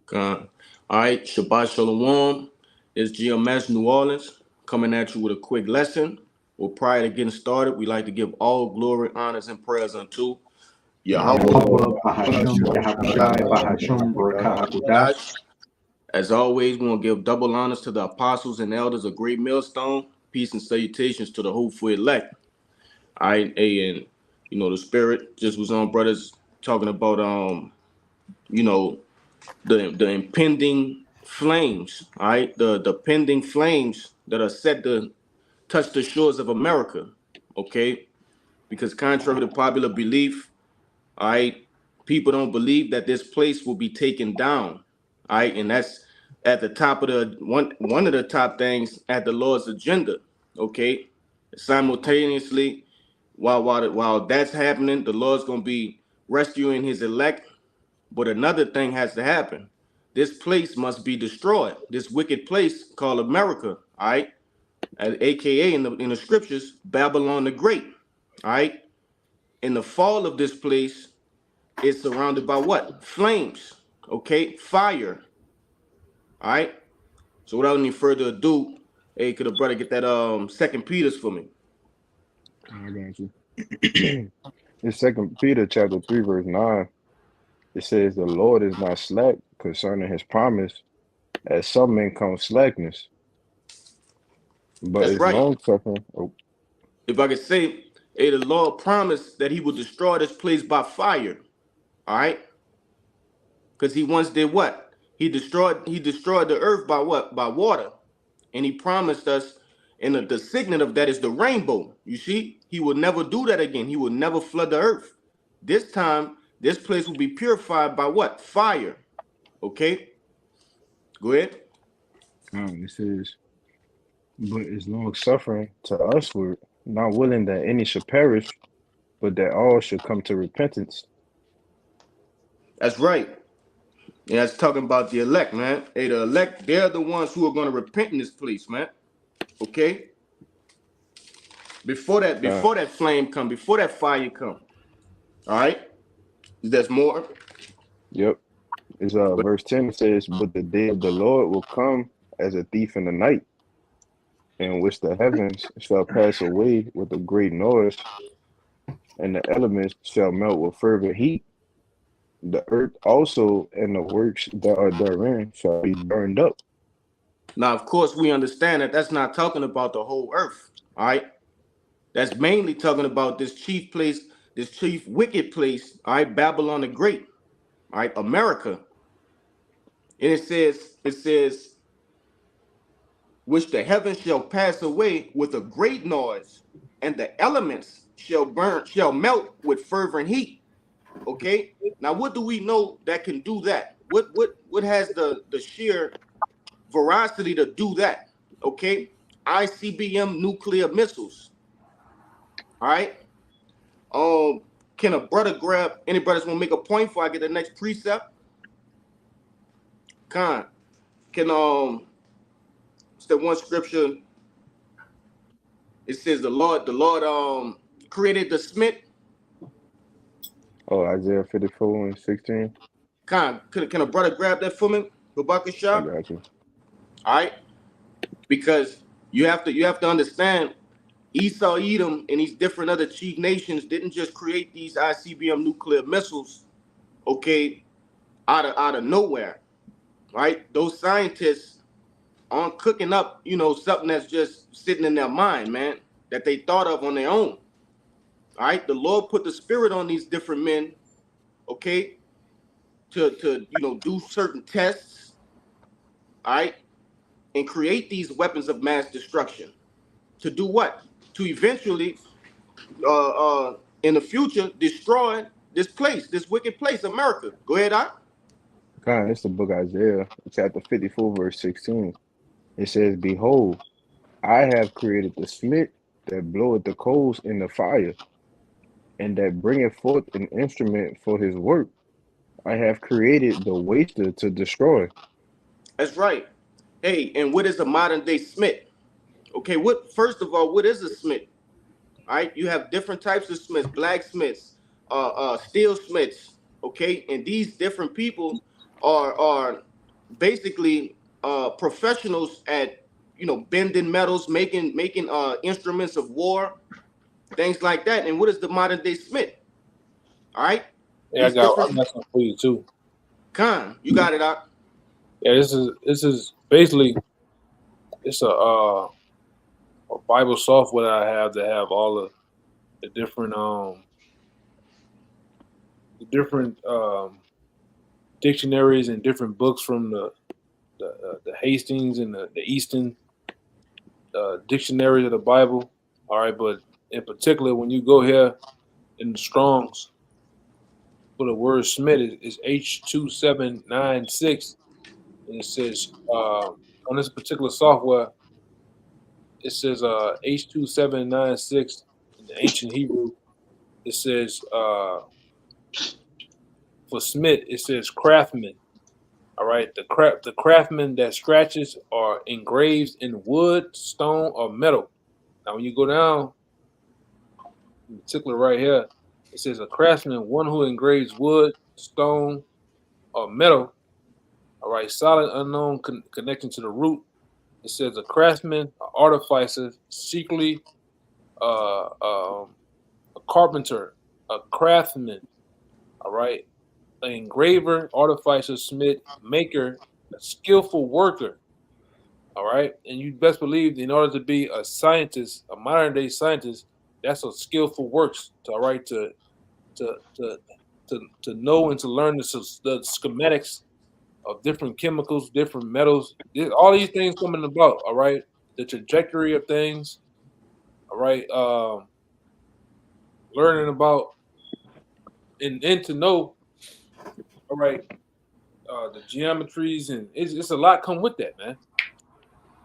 Con. All right, Shabbat Shalom. It's GMS New Orleans coming at you with a quick lesson. Well, prior to getting started, we like to give all glory, honors, and prayers unto Yahweh. Yahweh Bahasham Yahakushai Bahasham Barakahakudash. As always, we want to give double honors to the apostles and elders of Great Millstone. Peace and salutations to the hopeful elect. All right, and the spirit just was on brothers talking about you know, the impending flames, all right, the pending flames that are set to touch the shores of America, okay? Because contrary to popular belief, all right, people don't believe that this place will be taken down, all right, and that's at the top of the one of the top things at the Lord's agenda, okay? Simultaneously, while that's happening, the Lord's gonna be rescuing His elect, but another thing has to happen. This place must be destroyed. This wicked place called America, all right, aka in the scriptures, Babylon the Great, all right. In the fall of this place, it's surrounded by what? Flames, okay, fire, all right. So without any further ado, hey, could a brother get that Second Peter's for me? I got you. In Second Peter chapter 3, verse 9, it says the Lord is not slack concerning his promise, as some men count slackness, but That's is right. long suffering. Oh, If I could say, hey, the Lord promised that He would destroy this place by fire, all right. Because He once did what? He destroyed the earth by what? By water. And He promised us, and the signet of that is the rainbow. You see, He will never do that again. He will never flood the earth. This time, this place will be purified by what? Fire. Okay? Go ahead. it says, but is long suffering to usward, not willing that any should perish, but that all should come to repentance. That's right. And that's talking about the elect, man. Hey, the elect, they're the ones who are going to repent in this place, man. Okay? Uh, Before that flame come, before that fire come. All right? There's more. yep. It's But verse 10 says, but the day of the Lord will come as a thief in the night, in which the heavens shall pass away with a great noise, and the elements shall melt with fervent heat. The earth also and the works that are therein shall be burned up. now, of course, we understand that that's not talking about the whole earth. All right? That's mainly talking about this chief place, this chief wicked place, all right, Babylon the Great, all right, America. And it says, which the heavens shall pass away with a great noise, and the elements shall melt with fervent heat. Okay. Now, what do we know that can do that? What has the sheer veracity to do that? Okay. ICBM nuclear missiles. All right. Um, can a brother grab any brothers want to make a point before I get the next precept? Con. Can it's the one scripture. It says the Lord created the smith. Oh, Isaiah 54 and 16. Con, can a brother grab that for me? Rebecca I Shah? got you. All right. Because you have to understand Esau, Edom, and these different other chief nations didn't just create these ICBM nuclear missiles, okay, out of nowhere. Right? Those scientists aren't cooking up, something that's just sitting in their mind, man, that they thought of on their own. All right, the Lord put the spirit on these different men, okay, to do certain tests, all right, and create these weapons of mass destruction. To do what? To eventually, in the future, destroy this place, this wicked place, America. Go ahead, I. God, it's the book Isaiah, chapter 54, verse 16. It says, behold, I have created the smith that bloweth the coals in the fire, and that bringeth forth an instrument for his work. I have created the waster to destroy. That's right. Hey, and what is a modern day smith? Okay, what first of all, what is a smith? All right, you have different types of smiths, blacksmiths, steel smiths. Okay, and these different people are basically professionals at bending metals, making instruments of war, things like that. And what is the modern day smith? All right, Yeah, I these got different something for you too. Khan, you got it out. Yeah, this is basically it's a Bible software that I have to have all of the different dictionaries and different books from the Hastings and the Easton dictionaries of the Bible. All right, but in particular, when you go here in the Strong's for the word Smith is H2796, and it says on this particular software it says H2796 in the ancient Hebrew. It says for Smith it says craftsman. All right, the craftsman that scratches or engraves in wood, stone, or metal. Now, when you go down, in particular right here, it says a craftsman, one who engraves wood, stone, or metal. All right, solid unknown connection to the root. It says a craftsman, an artificer, secretly a carpenter, a craftsman. All right, an engraver, artificer, smith, maker, a skillful worker. All right, and you best believe in order to be a scientist, a modern day scientist, that's a skillful works. All right, to to to to know and to learn the schematics of different chemicals, different metals, all these things coming about. All right, the trajectory of things. All right, learning about and to know. All right, the geometries and it's a lot come with that, man.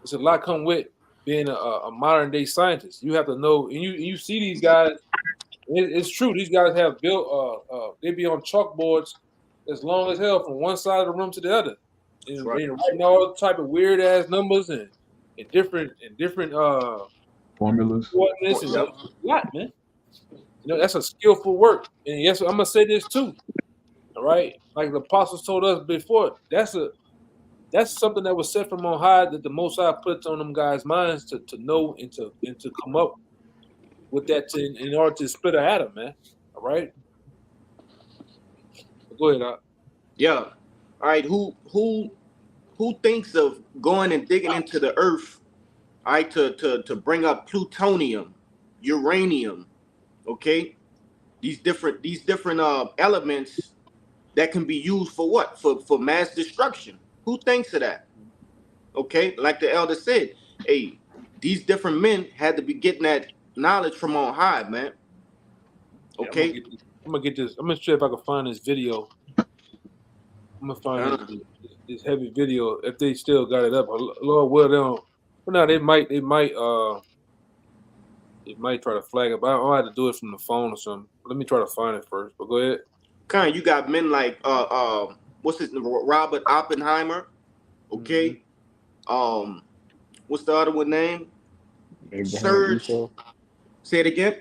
It's a lot come with being a modern day scientist. You have to know, and you see these guys. It's true. These guys have built. They be on chalkboards as long as hell from one side of the room to the other, and writing all type of weird ass numbers and different Formulas. coordinates and a lot, man. That's a skillful work. And yes, I'm gonna say this too. All right, like the apostles told us before, that's something that was set from on high that the Most High puts on them guys' minds to know and to come up with that in order to split an atom, man. All right. Go ahead, Doc. Yeah. All right. Who thinks of going and digging into the earth, all right, to bring up plutonium, uranium, okay? These different elements that can be used for what? For mass destruction. Who thinks of that? Okay, like the elder said, hey, these different men had to be getting that knowledge from on high, man. Okay. Yeah, I'm gonna get this. I'm gonna see if I can find this video. I'm gonna find this heavy video if they still got it up. Lord, well, they don't. Well, now they might try to flag it, but I don't have to do it from the phone or something. Let me try to find it first. But go ahead. Kind, you got men like what's his name? Robert Oppenheimer. Okay. Mm-hmm. What's the other one name? Abraham Esau. Say it again.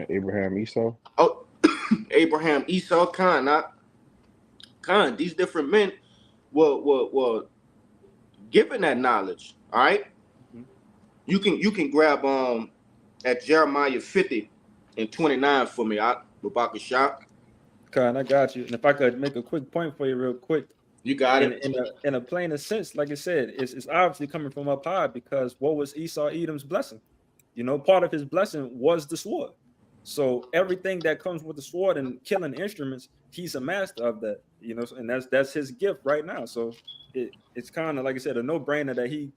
Abraham Esau. Oh, Abraham Esau. These different men were given that knowledge. All right. Mm-hmm. You can grab at Jeremiah 50 and 29 for me. Rebecca Shop. Khan, I got you. And if I could make a quick point for you real quick. You got it. In a plainer sense, like I said, it's obviously coming from up high, because what was Esau Edom's blessing? Part of his blessing was the sword. So everything that comes with the sword and killing instruments, he's a master of that, and that's his gift right now. So it's kind of, like I said, a no-brainer that he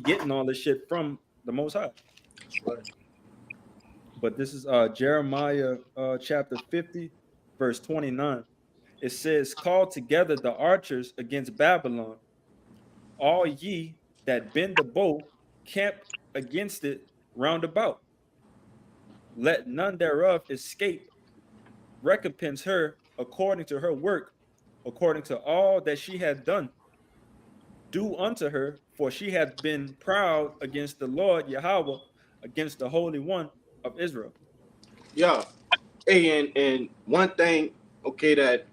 getting all this shit from the Most High. But this is Jeremiah chapter 50, verse 29. It says, "Call together the archers against Babylon, all ye that bend the bow, camp against it round about. Let none thereof escape. Recompense her according to her work, according to all that she hath done. Do unto her, for she hath been proud against the Lord Yahweh, against the Holy One of Israel." Yeah. Hey, and one thing, okay, that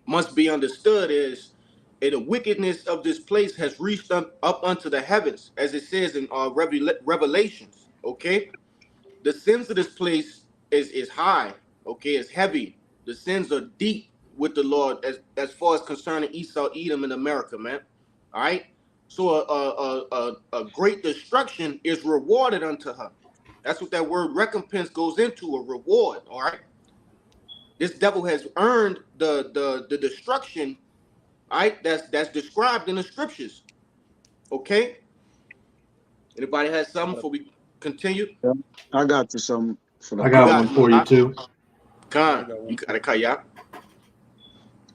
must be understood is and the wickedness of this place has reached up unto the heavens, as it says in Revelations. Okay, the sins of this place is high. Okay, it's heavy. The sins are deep with the Lord as far as concerning Esau, Edom, in America, man. All right. So a great destruction is rewarded unto her. That's what that word recompense goes into, a reward. All right. This devil has earned the destruction. All right. That's described in the scriptures. Okay. Anybody has something before we continue? Yeah, I got you some for the I You got got call. one for you it. too. I Khan, got one you got too. it, Kaya.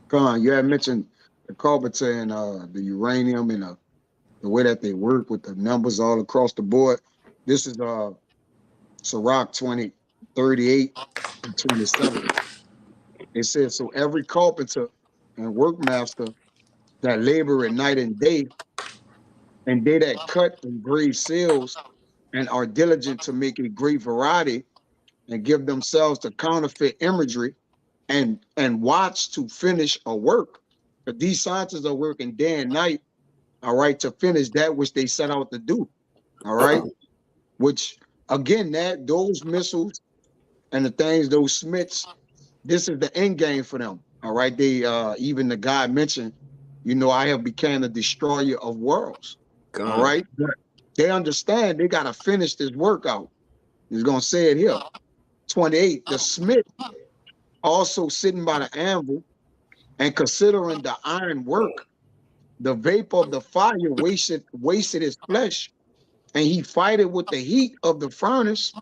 Con, you had mentioned the carpenter and the uranium and the way that they work with the numbers all across the board. This is Sirach 20:38 and 27. It says, so every carpenter and workmaster that labor at night and day, and they that cut and grave seals and are diligent to make a great variety and give themselves to counterfeit imagery and watch to finish a work. But these scientists are working day and night, all right, to finish that which they set out to do, all right. Which again, that those missiles and the things, those Smiths, this is the end game for them, all right. They even the guy mentioned, I have become a destroyer of worlds, all Khan. right. But they understand they gotta finish this work out. He's gonna say it here. 28, the Smith also sitting by the anvil and considering the iron work, the vapor of the fire wasted his flesh, and he fighted with the heat of the furnace.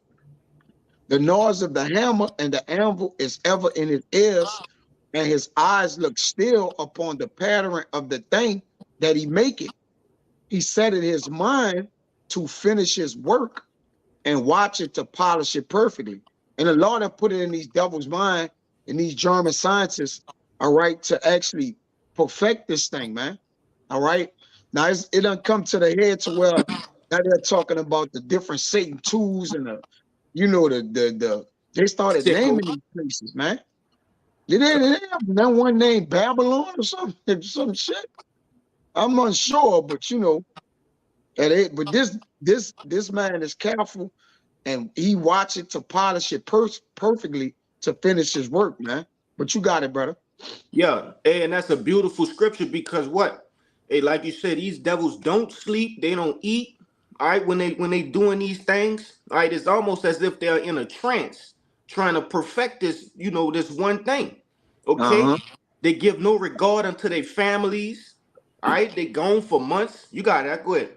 The noise of the hammer and the anvil is ever in his ears, and his eyes look still upon the pattern of the thing that he maketh. He set in his mind to finish his work and watch it to polish it perfectly. And the Lord have put it in these devils' mind and these German scientists, all right, to actually perfect this thing, man. All right. Now it done come to the head to where now they're talking about the different Satan tools and they started Sickle. naming these places, man. They have that one named Babylon or something, some shit. I'm unsure, but but this man is careful and he watch it to polish it perfectly to finish his work, man. But you got it, brother. Yeah, hey, and that's a beautiful scripture because what? Hey, like you said, these devils don't sleep, they don't eat. All right, when they doing these things, all right, it's almost as if they're in a trance, trying to perfect this one thing. Okay, Uh-huh. they give no regard unto their families. All right, they gone for months. You got that? Go ahead.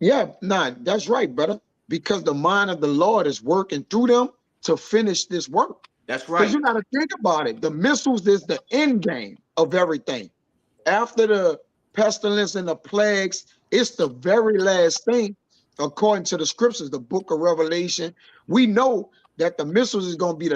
Yeah, nah, that's right, brother. Because the mind of the Lord is working through them to finish this work. That's Because right. you got to think about it. The missiles is the end game of everything. After the pestilence and the plagues, it's the very last thing, according to the scriptures, the book of Revelation. We know that the missiles is going to be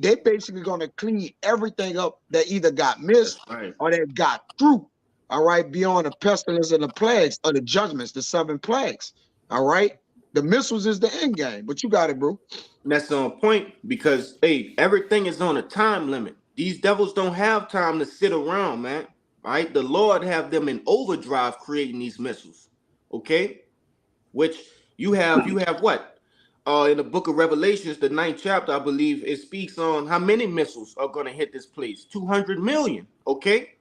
they're basically going to clean everything up that either got That's missed right. or that got through. All right, beyond the pestilence and the plagues or the judgments, the 7 plagues. All right, the missiles is the end game, but you got it, bro. That's on point because hey, everything is on a time limit. These devils don't have time to sit around, man. All right, the Lord have them in overdrive creating these missiles. Okay, which you have what? In the book of Revelations, the 9th chapter, I believe, it speaks on how many missiles are gonna hit this place. 200 million. Okay,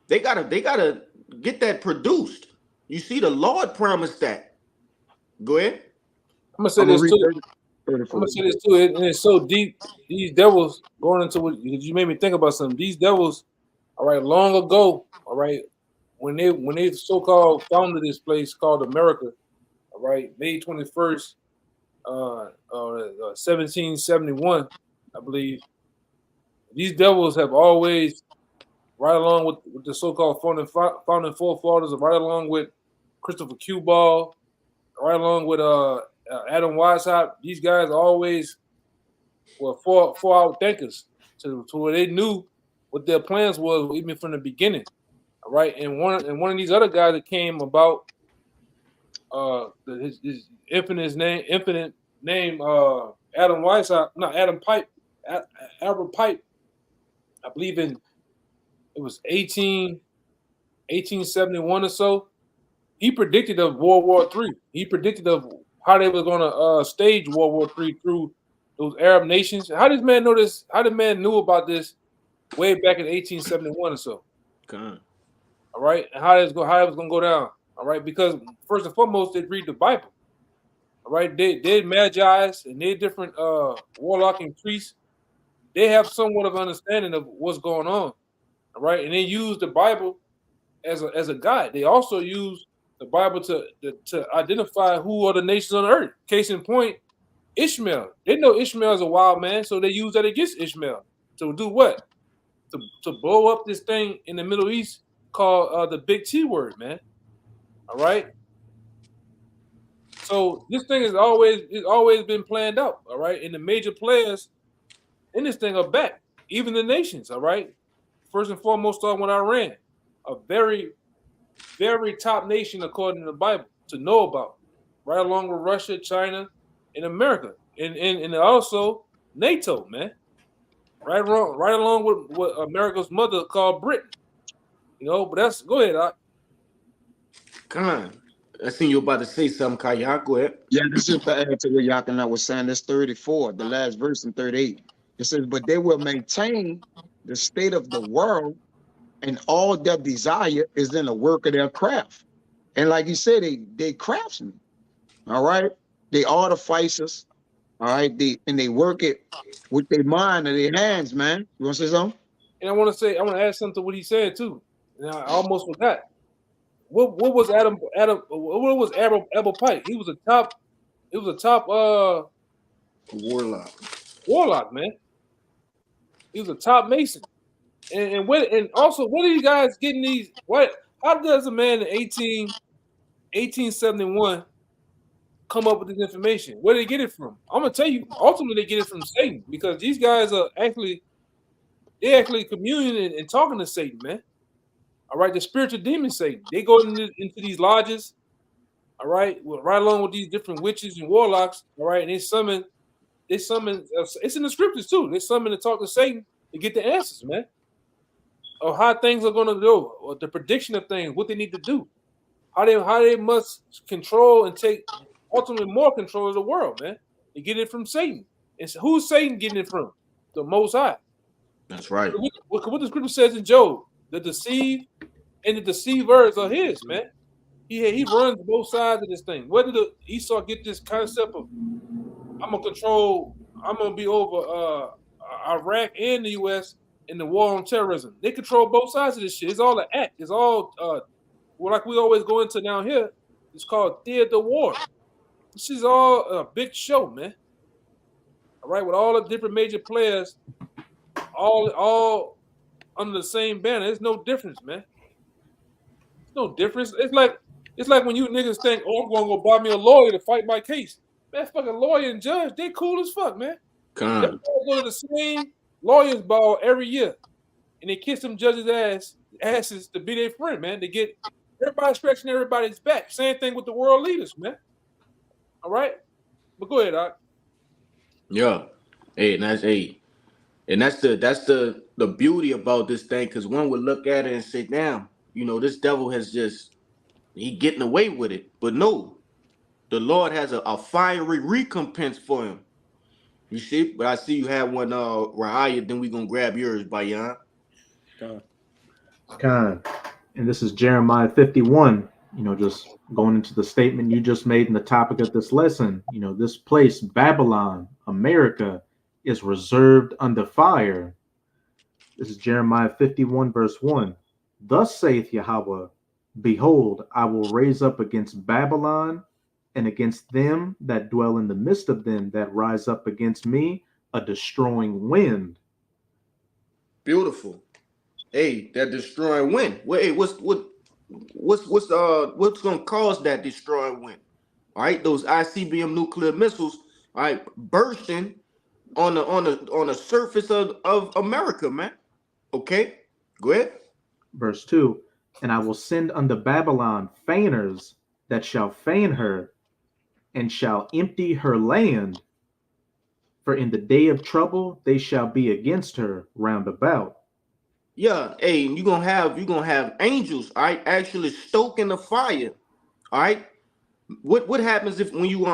they gotta get that produced. You see, the Lord promised that. Go ahead. I'm gonna say I'm gonna this read too. 30 I'm gonna for say this too, and it's so deep. These devils going into what you made me think about something. These devils, all right, long ago, all right, when they so-called founded this place called America, all right, May 21st, 1771, I believe. These devils have always, right along with the so-called founding forefathers, right along with Christopher Q. Ball, right along with Adam Weishaupt. These guys always were four-hour thinkers to where they knew what their plans was even from the beginning. All right, and one of these other guys that came about, his infinite name, Adam Weishaupt, not Adam Pipe, Albert Pipe. I believe it was 18. 1871 or so, he predicted of World War III. He predicted of how they were going to stage World War III through those Arab nations. How this man know this? How the man knew about this way back in 1871 or so? Con. All right, and how it was going to go down? All right, because first and foremost, they read the Bible. All right, they magi's and they different warlock and priests. They have somewhat of understanding of what's going on. All right, and they use the Bible as a guide. They also use the Bible to identify who are the nations on earth. Case in point, Ishmael. They know Ishmael is a wild man, so they use that against Ishmael to do what? To blow up this thing in the Middle East called the Big T word, man. All right. So this thing is always been planned out. All right, and the major players in this thing are back, even the nations. All right. First and foremost, starting with Iran, a very, very top nation according to the Bible to know about, right along with Russia, China, and America, and also NATO, man. Right along with what America's mother called Britain. You know, but that's go ahead, Doc. Con. I seen you about to say something, Kaya. Go ahead. Yeah, this is to add to what Yakin was saying. That's 34, the last verse in 38. It says, but they will maintain the state of the world, and all their desire is in the work of their craft. And like you said, they craftsmen. All right. They artificers. All right. They work it with their mind and their hands, man. You want to say something? And I want to add something to what he said too. And I almost forgot. What was what was Abel Pike? He was a top warlock, man. He was a top mason. And also, what are you guys getting these? How does a man in 1871 come up with this information? Where did they get it from? I'm gonna tell you. Ultimately, they get it from Satan, because these guys are actually communing and talking to Satan, man. All right, the spiritual demon Satan. They go into these lodges. All right, right along with these different witches and warlocks. All right, and they summon. It's in the scriptures too. They summon to talk to Satan to get the answers, man. Of how things are going to go, or the prediction of things, what they need to do, how they must control and take ultimately more control of the world, man. They get it from Satan. And so who's Satan getting it from? The Most High. That's right. What the scripture says in Job, the deceived and the deceivers are his, man. He runs both sides of this thing. Where did Esau get this concept of I'm gonna be over Iraq and the US in the war on terrorism? They control both sides of this shit. It's all an act. It's all like we always go into down here. It's called theater war. This is all a big show, man. All right, with all the different major players, all under the same banner. There's no difference, man. There's no difference. It's like when you niggas think, oh, I'm gonna go buy me a lawyer to fight my case. Man, fucking lawyer and judge, they cool as fuck, man. They Con. go to the same lawyers ball every year, and they kiss them judges' asses to be their friend, man. They get everybody stretching everybody's back. Same thing with the world leaders, man. All right, but go ahead, Doc. Yeah. Hey, and that's the beauty about this thing, because one would look at it and say, damn, you know, this devil has he getting away with it. But no, the Lord has a fiery recompense for him. You see? But I see you have one, Rahaya, then we gonna grab yours, Bayan. Con. And this is Jeremiah 51, you know, just going into the statement you just made in the topic of this lesson. You know, this place, Babylon, America, is reserved under fire. This is Jeremiah 51, verse 1. Thus saith Yahweh, behold, I will raise up against Babylon and against them that dwell in the midst of them that rise up against me a destroying wind. Beautiful. Hey, that destroying wind. Well, hey, what's gonna cause that destroying wind? All right, those ICBM nuclear missiles, all right, bursting on the surface of America, man. Okay, go ahead. Verse 2. And I will send unto Babylon feigners that shall feign her, and shall empty her land. For in the day of trouble they shall be against her round about. Yeah, hey, you're gonna have angels, all right, actually stoking the fire. All right. What happens if when you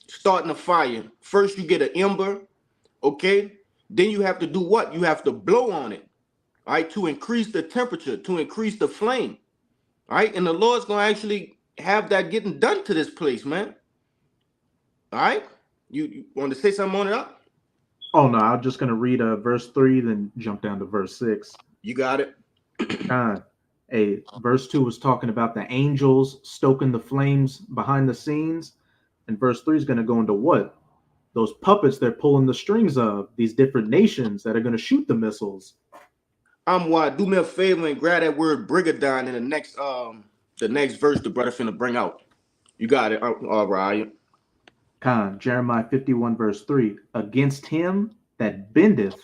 starting a fire? First you get an ember, okay? Then you have to do what? You have to blow on it, all right, to increase the temperature, to increase the flame. All right, and the Lord's gonna actually have that getting done to this place, man. All right. You want to say something on it up? Oh no, I'm just gonna read verse 3, then jump down to verse 6. You got it. Con. Verse 2 was talking about the angels stoking the flames behind the scenes, and verse 3 is going to go into what? Those puppets they're pulling the strings of, these different nations that are going to shoot the missiles. Why? Do me a favor and grab that word brigadine in the next verse the brother finna bring out. You got it. All right. Con. Jeremiah 51 verse 3. Against him that bendeth,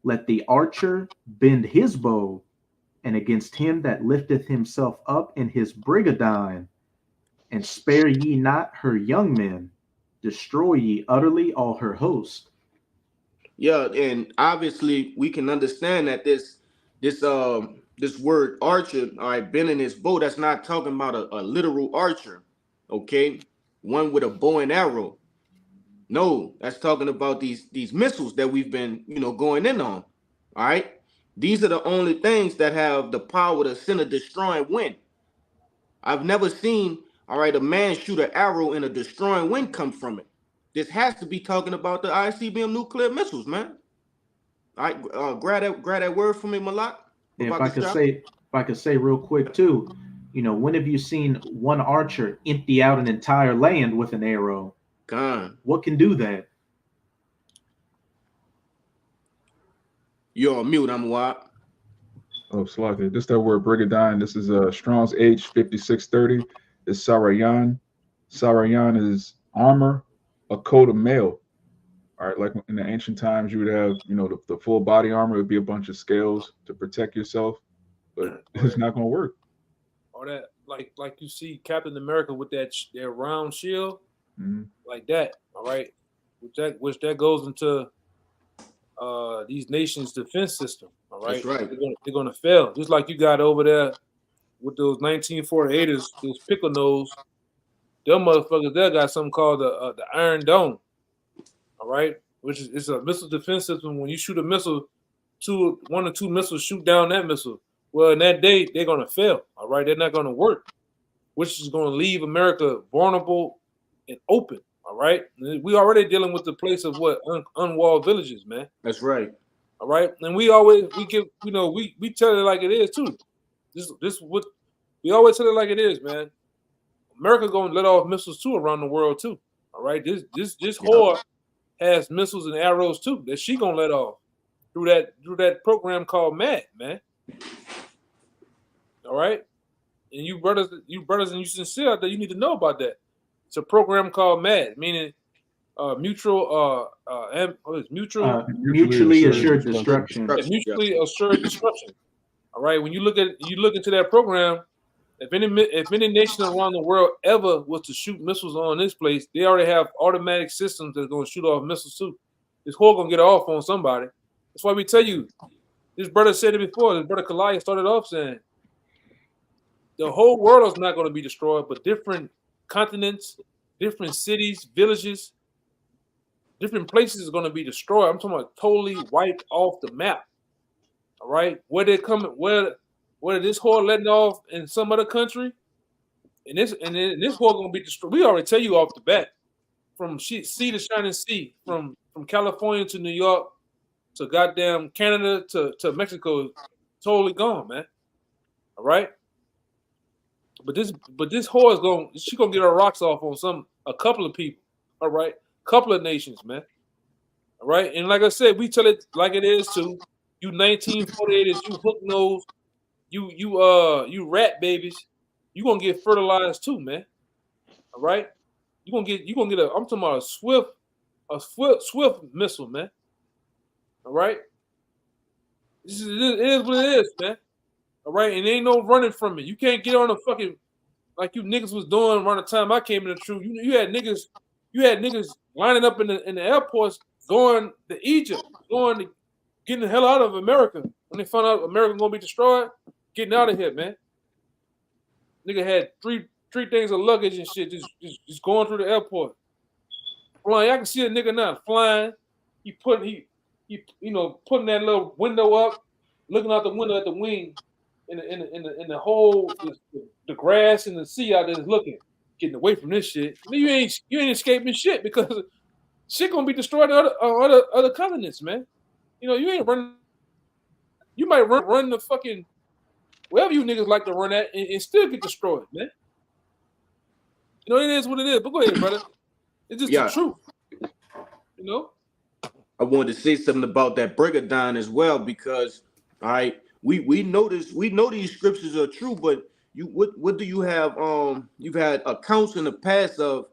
let the archer bend his bow, and against him that lifteth himself up in his brigadine, and spare ye not her young men, destroy ye utterly all her host. Yeah, and obviously we can understand that this word archer, all right, bending his bow, that's not talking about a literal archer, okay, one with a bow and arrow. No, that's talking about these missiles that we've been going in on. All right, these are the only things that have the power to send a destroying wind. I've never seen, all right, a man shoot an arrow and a destroying wind come from it. This has to be talking about the ICBM nuclear missiles, man. All right, grab that word for me, Malak. And About this job. if I could say real quick too, when have you seen one archer empty out an entire land with an arrow? Con, What can do that? you're on mute. I'm what? Oh, Slaka. This that word brigadine. This is Strong's H5630. It's Sarayan. Sarayan is armor, a coat of mail. All right, like in the ancient times, you would have, the full body armor would be a bunch of scales to protect yourself, but it's not gonna work. Or that, like you see Captain America with that round shield, Mm-hmm. like that. All right, which that goes into these nations' defense system. All right, That's right. They're gonna fail, just like you got over there with those 1948ers, those pickle nose. Them motherfuckers there got something called the Iron Dome. All right, which is it's a missile defense system. When you shoot a missile, one or two missiles shoot down that missile. Well, in that day, they're gonna fail. All right, they're not gonna work, which is gonna leave America vulnerable and open. All right, we already dealing with the place of what unwalled villages, man. That's right. All right, and we give we tell it like it is too. This what we always tell it like it is, man. America gonna let off missiles too around the world too. All right, this whore has missiles and arrows too that she gonna let off through that program called MAD, man. All right, and you brothers and you sincere out there, you need to know about that. It's a program called MAD, meaning mutually assured destruction. Yeah, mutually assured destruction. All right, when you look into that program, if any nation around the world ever was to shoot missiles on this place, they already have automatic systems that's gonna shoot off missiles too. This whore gonna get off on somebody. That's why we tell you. This brother said it before. This brother Kalaya started off saying the whole world is not going to be destroyed, but different continents, different cities, villages, different places is going to be destroyed. I'm talking about totally wiped off the map. All right, where they coming? Where this whore letting off in some other country, and this whore going to be destroyed. We already tell you off the bat, from sea to shining sea, from California to New York to goddamn Canada to Mexico, totally gone, man. All right. But this whore she's gonna get her rocks off on a couple of people, all right, couple of nations, man, all right. And like I said, we tell it like it is too. You 1948ers, you hook nose, you rat babies, you gonna get fertilized too, man. All right, you gonna get I'm talking about a swift missile, man. All right, it is what it is, man. All right, and ain't no running from it. You can't get on a fucking like you niggas was doing around the time I came in the truth. You had niggas lining up in the airports going to Egypt, getting the hell out of America when when they found out America gonna be destroyed, getting out of here, man. Nigga had three things of luggage and shit, just going through the airport. Flying, I can see a nigga now flying. He putting that little window up, looking out the window at the wing, in the whole the grass and the sea out there, looking, getting away from this shit. You ain't escaping shit because shit gonna be destroyed in other continents, man. You know, you ain't running. You might run the fucking wherever you niggas like to run at and still get destroyed, man. You know, it is what it is. But go ahead, brother. It's just the truth. You know? I wanted to say something about that Brigadine as well, because all right, we know these scriptures are true, but what do you have? You've had accounts in the past of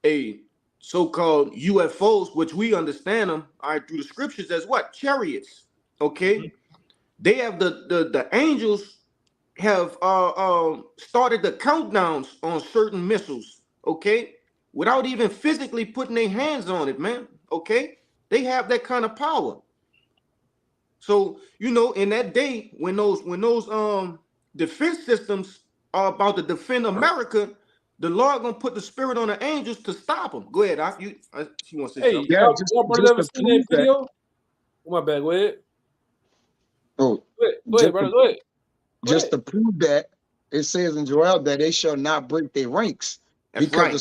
a so-called UFOs, which we understand them all right through the scriptures as what? Chariots. Okay. Mm-hmm. They have the angels have started the countdowns on certain missiles, okay, without even physically putting their hands on it, man. Okay, they have that kind of power. So you know, in that day when those defense systems are about to defend America, the Lord gonna put the spirit on the angels to stop them. Go ahead, you want to say something? Yeah, brother, ever seen that video? Oh, my bad. Go ahead. Oh, go ahead, brother. Go ahead. Just to prove that, it says in Joel that they shall not break their ranks. That's because right. The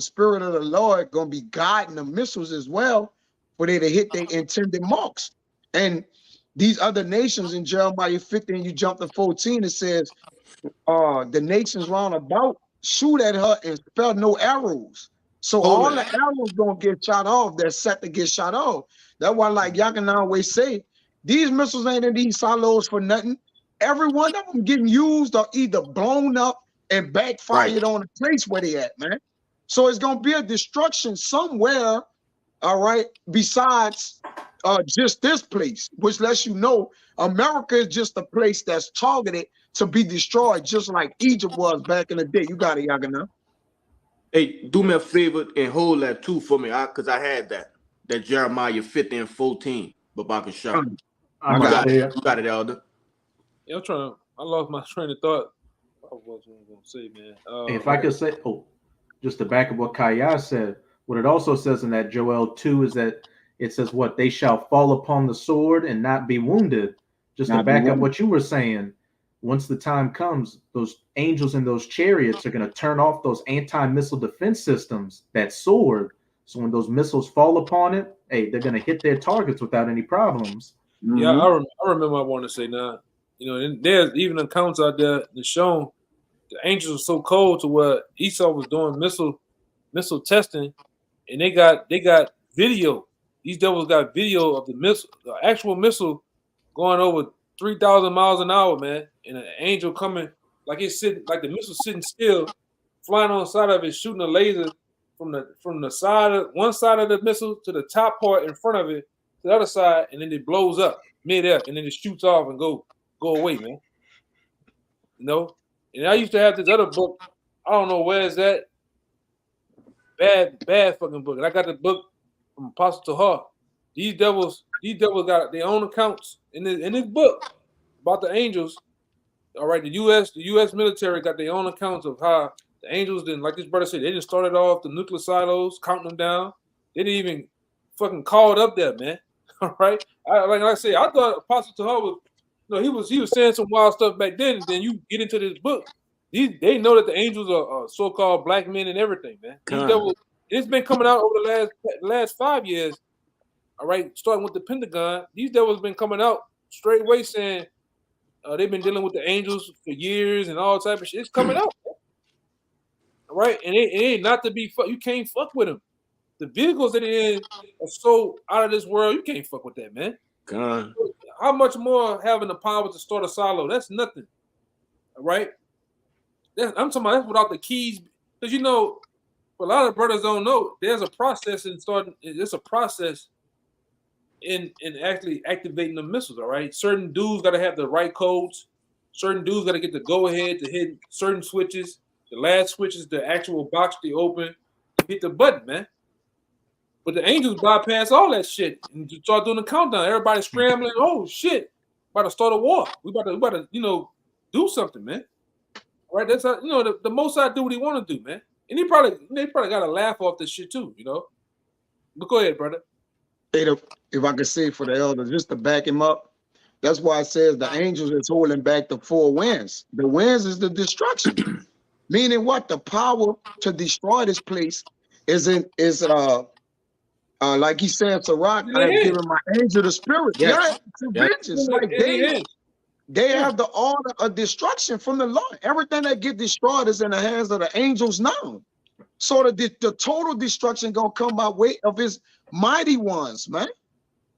spirit of the Lord gonna be guiding the missiles as well for they to hit their intended marks. And these other nations in Jeremiah 15, you jump to 14, it says, the nations round about shoot at her and spare no arrows. So all the arrows gonna get shot off. They're set to get shot off. That's why, like Yakin always say, these missiles ain't in these silos for nothing. Every one of them getting used or either blown up and backfired on the place where they at, man. So it's gonna be a destruction somewhere, all right, besides just this place, which lets you know America is just a place that's targeted to be destroyed, just like Egypt was back in the day. You got it, Yakin. Hey, do me a favor and hold that too for me, because I had that Jeremiah 15 and 14. Babaka Shah. You got it, Elder. Yeah, I lost my train of thought. I was gonna say, man. If I could say, just to back up what Kaya said, what it also says in that Joel 2 is that it says what? They shall fall upon the sword and not be wounded. Just to back up what you were saying, once the time comes, those angels in those chariots are going to turn off those anti-missile defense systems, that sword. So when those missiles fall upon it, hey, they're going to hit their targets without any problems. Mm-hmm. Yeah, I remember what I want to say now. You know, and there's even accounts out there that shown the angels were so cold to where Esau was doing missile testing, and they got video. These devils got video of the actual missile going over 3,000 miles an hour, man, and an angel coming like it's sitting, like the missile sitting still, flying on the side of it, shooting a laser from the side of one side of the missile to the top part in front of it to the other side, and then it blows up mid-air, and then it shoots off and go away, man. You know? And I used to have this other book. I don't know where is that. Bad fucking book. And I got the book from Apostle Tahar. These devils got their own accounts in this book about the angels. All right, the U.S. military got their own accounts of how the angels didn't, like this brother said, they didn't start it off the nuclear silos, counting them down. They didn't even fucking call it up there, man. All right, like I said, I thought Apostle Tahar was. No, he was saying some wild stuff back then. Then you get into this book. They know that the angels are so-called black men and everything, man. It's been coming out over the last 5 years. All right, starting with the Pentagon, these devils been coming out straight away saying they've been dealing with the angels for years and all type of shit. It's coming out, man. All right, and it ain't not to be you can't fuck with them. The vehicles that they're in are so out of this world. You can't fuck with that, man. God. How much more having the power to start a silo? That's nothing. All right. I'm talking about that's without the keys. Because you know, a lot of brothers don't know there's a process in starting. There's a process in actually activating the missiles. All right. Certain dudes got to have the right codes. Certain dudes got to get the go ahead to hit certain switches. The last switch is the actual box to open. Hit the button, man. But the angels bypass all that shit and start doing the countdown. Everybody scrambling. Oh shit! about to start a war. We about to do something, man. Right? That's how the Most High do what he want to do, man. And they probably got to laugh off this shit too, But go ahead, brother. If I could say for the elders, just to back him up, that's why it says the angels is holding back the four winds. The winds is the destruction. Meaning what? The power to destroy this place is like he said to Rock, I have given my angel the spirit. Yes. Yeah, to vengeance. Like they have the order of destruction from the Lord. Everything that get destroyed is in the hands of the angels now. So the total destruction gonna come by way of his mighty ones, man.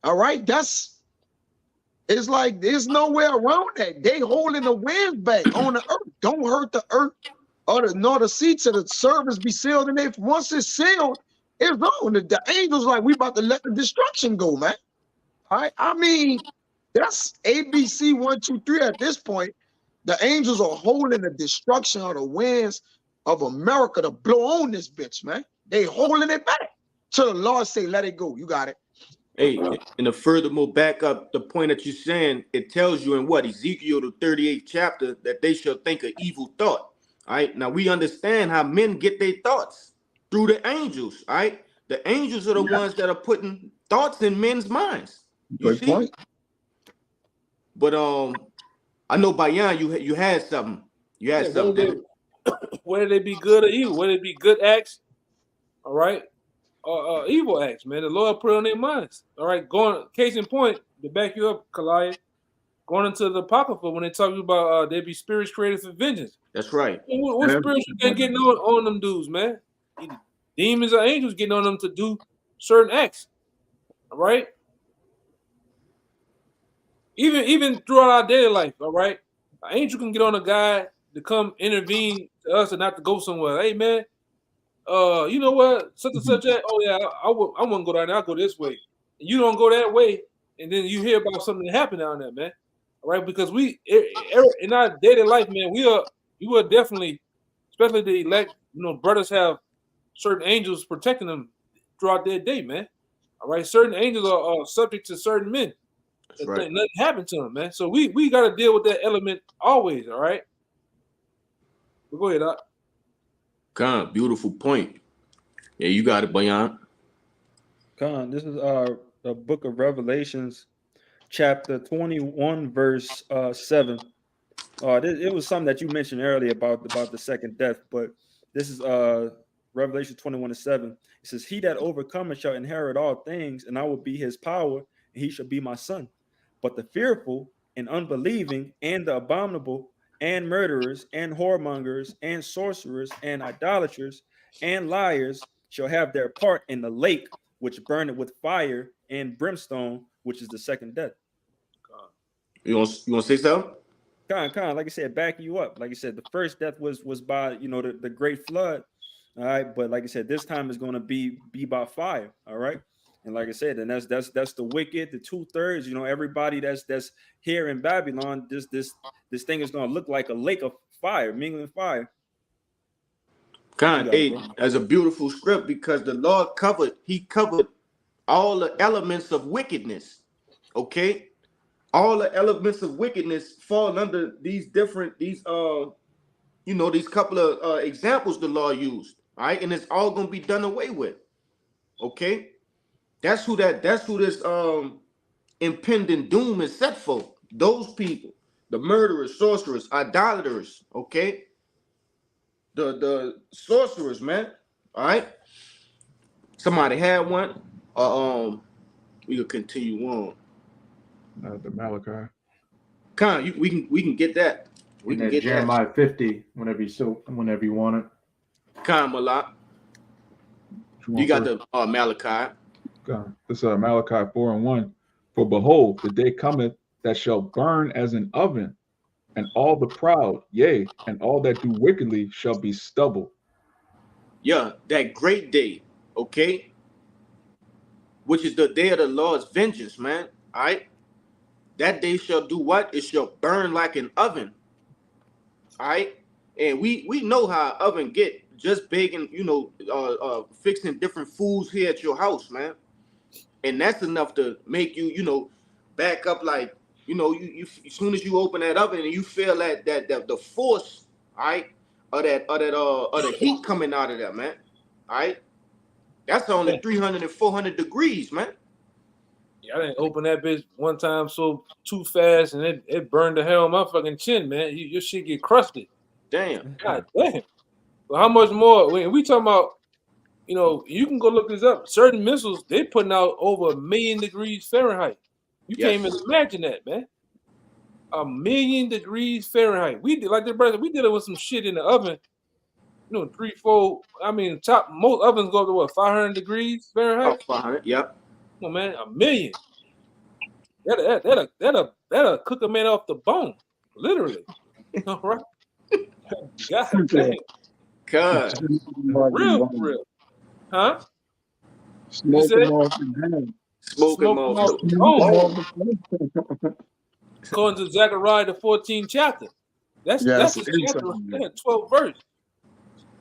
All right, it's like there's no way around that. They holding the winds back on the earth. Don't hurt the earth nor the sea till the service be sealed. And once it's sealed, it's on. The angels like we about to let the destruction go, man. All right, I mean that's ABC 1, 2, 3 at this point. The angels are holding the destruction of the winds of America to blow on this bitch, man. They holding it back till the Lord say, let it go. You got it. Hey, and to furthermore back up the point that you're saying, it tells you in what Ezekiel the 38th chapter that they shall think an evil thought. All right. Now we understand how men get their thoughts through the angels. All right. The angels are the ones that are putting thoughts in men's minds. Good point. But I know Bayan, you had something. You had something. Whether they be good or evil, whether it be good acts, all right, or evil acts, man. The Lord put it on their minds. All right, case in point, to back you up, Kalaya, going into the Apocrypha when they talk about there be spirits created for vengeance. That's right. What spirits you been getting on them dudes, man? Demons or angels getting on them to do certain acts. All right. Even throughout our daily life, all right, an angel can get on a guy to come intervene to us and not to go somewhere. Hey man, you know what? Such and such. Oh yeah, I wouldn't go down there. I'll go this way. And you don't go that way, and then you hear about something that happened down there, man. All right, because we in our daily life, man, we are definitely, especially the elect, brothers have certain angels protecting them throughout their day, man. All right, certain angels are subject to certain men. That's right. Nothing happened to them, man. So we got to deal with that element always, all right? But go ahead, Doc. Khan, beautiful point. Yeah, you got it, Bayan. Khan, this is the book of Revelations, chapter 21, verse 7. It was something that you mentioned earlier about the second death, but this is Revelation 21:7. It says, "He that overcometh shall inherit all things, and I will be his power, and he shall be my son. But the fearful and unbelieving and the abominable and murderers and whoremongers and sorcerers and idolaters and liars shall have their part in the lake which burneth with fire and brimstone, which is the second death." You want to say something? Kind, like I said, backing you up. Like I said, the first death was by the great flood. All right, but like I said, this time is going to be by fire. All right. And like I said, and that's the wicked, the 2/3, everybody that's here in Babylon, this thing is going to look like a lake of fire, mingling fire. That's a beautiful script because the Lord covered all the elements of wickedness. Okay, all the elements of wickedness fall under these couple of examples the Lord used. All right, and it's all going to be done away with. Okay. That's who this impending doom is set for. Those people, the murderers, sorcerers, idolaters, okay? The sorcerers, man. All right. Somebody had one. We can continue on. The Malachi. Khan, we can get that. We can get Jeremiah that. 50 whenever you want it. Khan, Malak. You got the Malachi. This is Malachi 4:1. "For behold, the day cometh that shall burn as an oven, and all the proud, yea, and all that do wickedly shall be stubble." Yeah, that great day, okay? Which is the day of the Lord's vengeance, man. All right. That day shall do what? It shall burn like an oven. All right. And we know how an oven get, just baking, fixing different foods here at your house, man. And that's enough to make you, back up like you know, you as soon as you open that oven and you feel that the force, all right, of the heat coming out of there, man. All right, that's only 300 and 400 degrees, man. Yeah, I didn't open that bitch one time so too fast and it burned the hell on my fucking chin, man. Your shit get crusted. Damn. God damn. Well, how much more? When we talking about, you know, you can go look this up. Certain missiles, they putting out over 1 million degrees Fahrenheit. You can't even imagine that, man. 1 million degrees Fahrenheit. We did like the brother. We dealing with some shit in the oven. You know, 3, 4. I mean, most ovens go up to what, 500 degrees Fahrenheit? Oh, 500. Yep. Come on, man, 1 million. That'll cook a man off the bone, literally. All right. God damn. God. Real. Huh? Smoke them off the ground. Smoke them Smoke off. them off. According to Zechariah, the 14th chapter. That's the chapter. That 12th verse.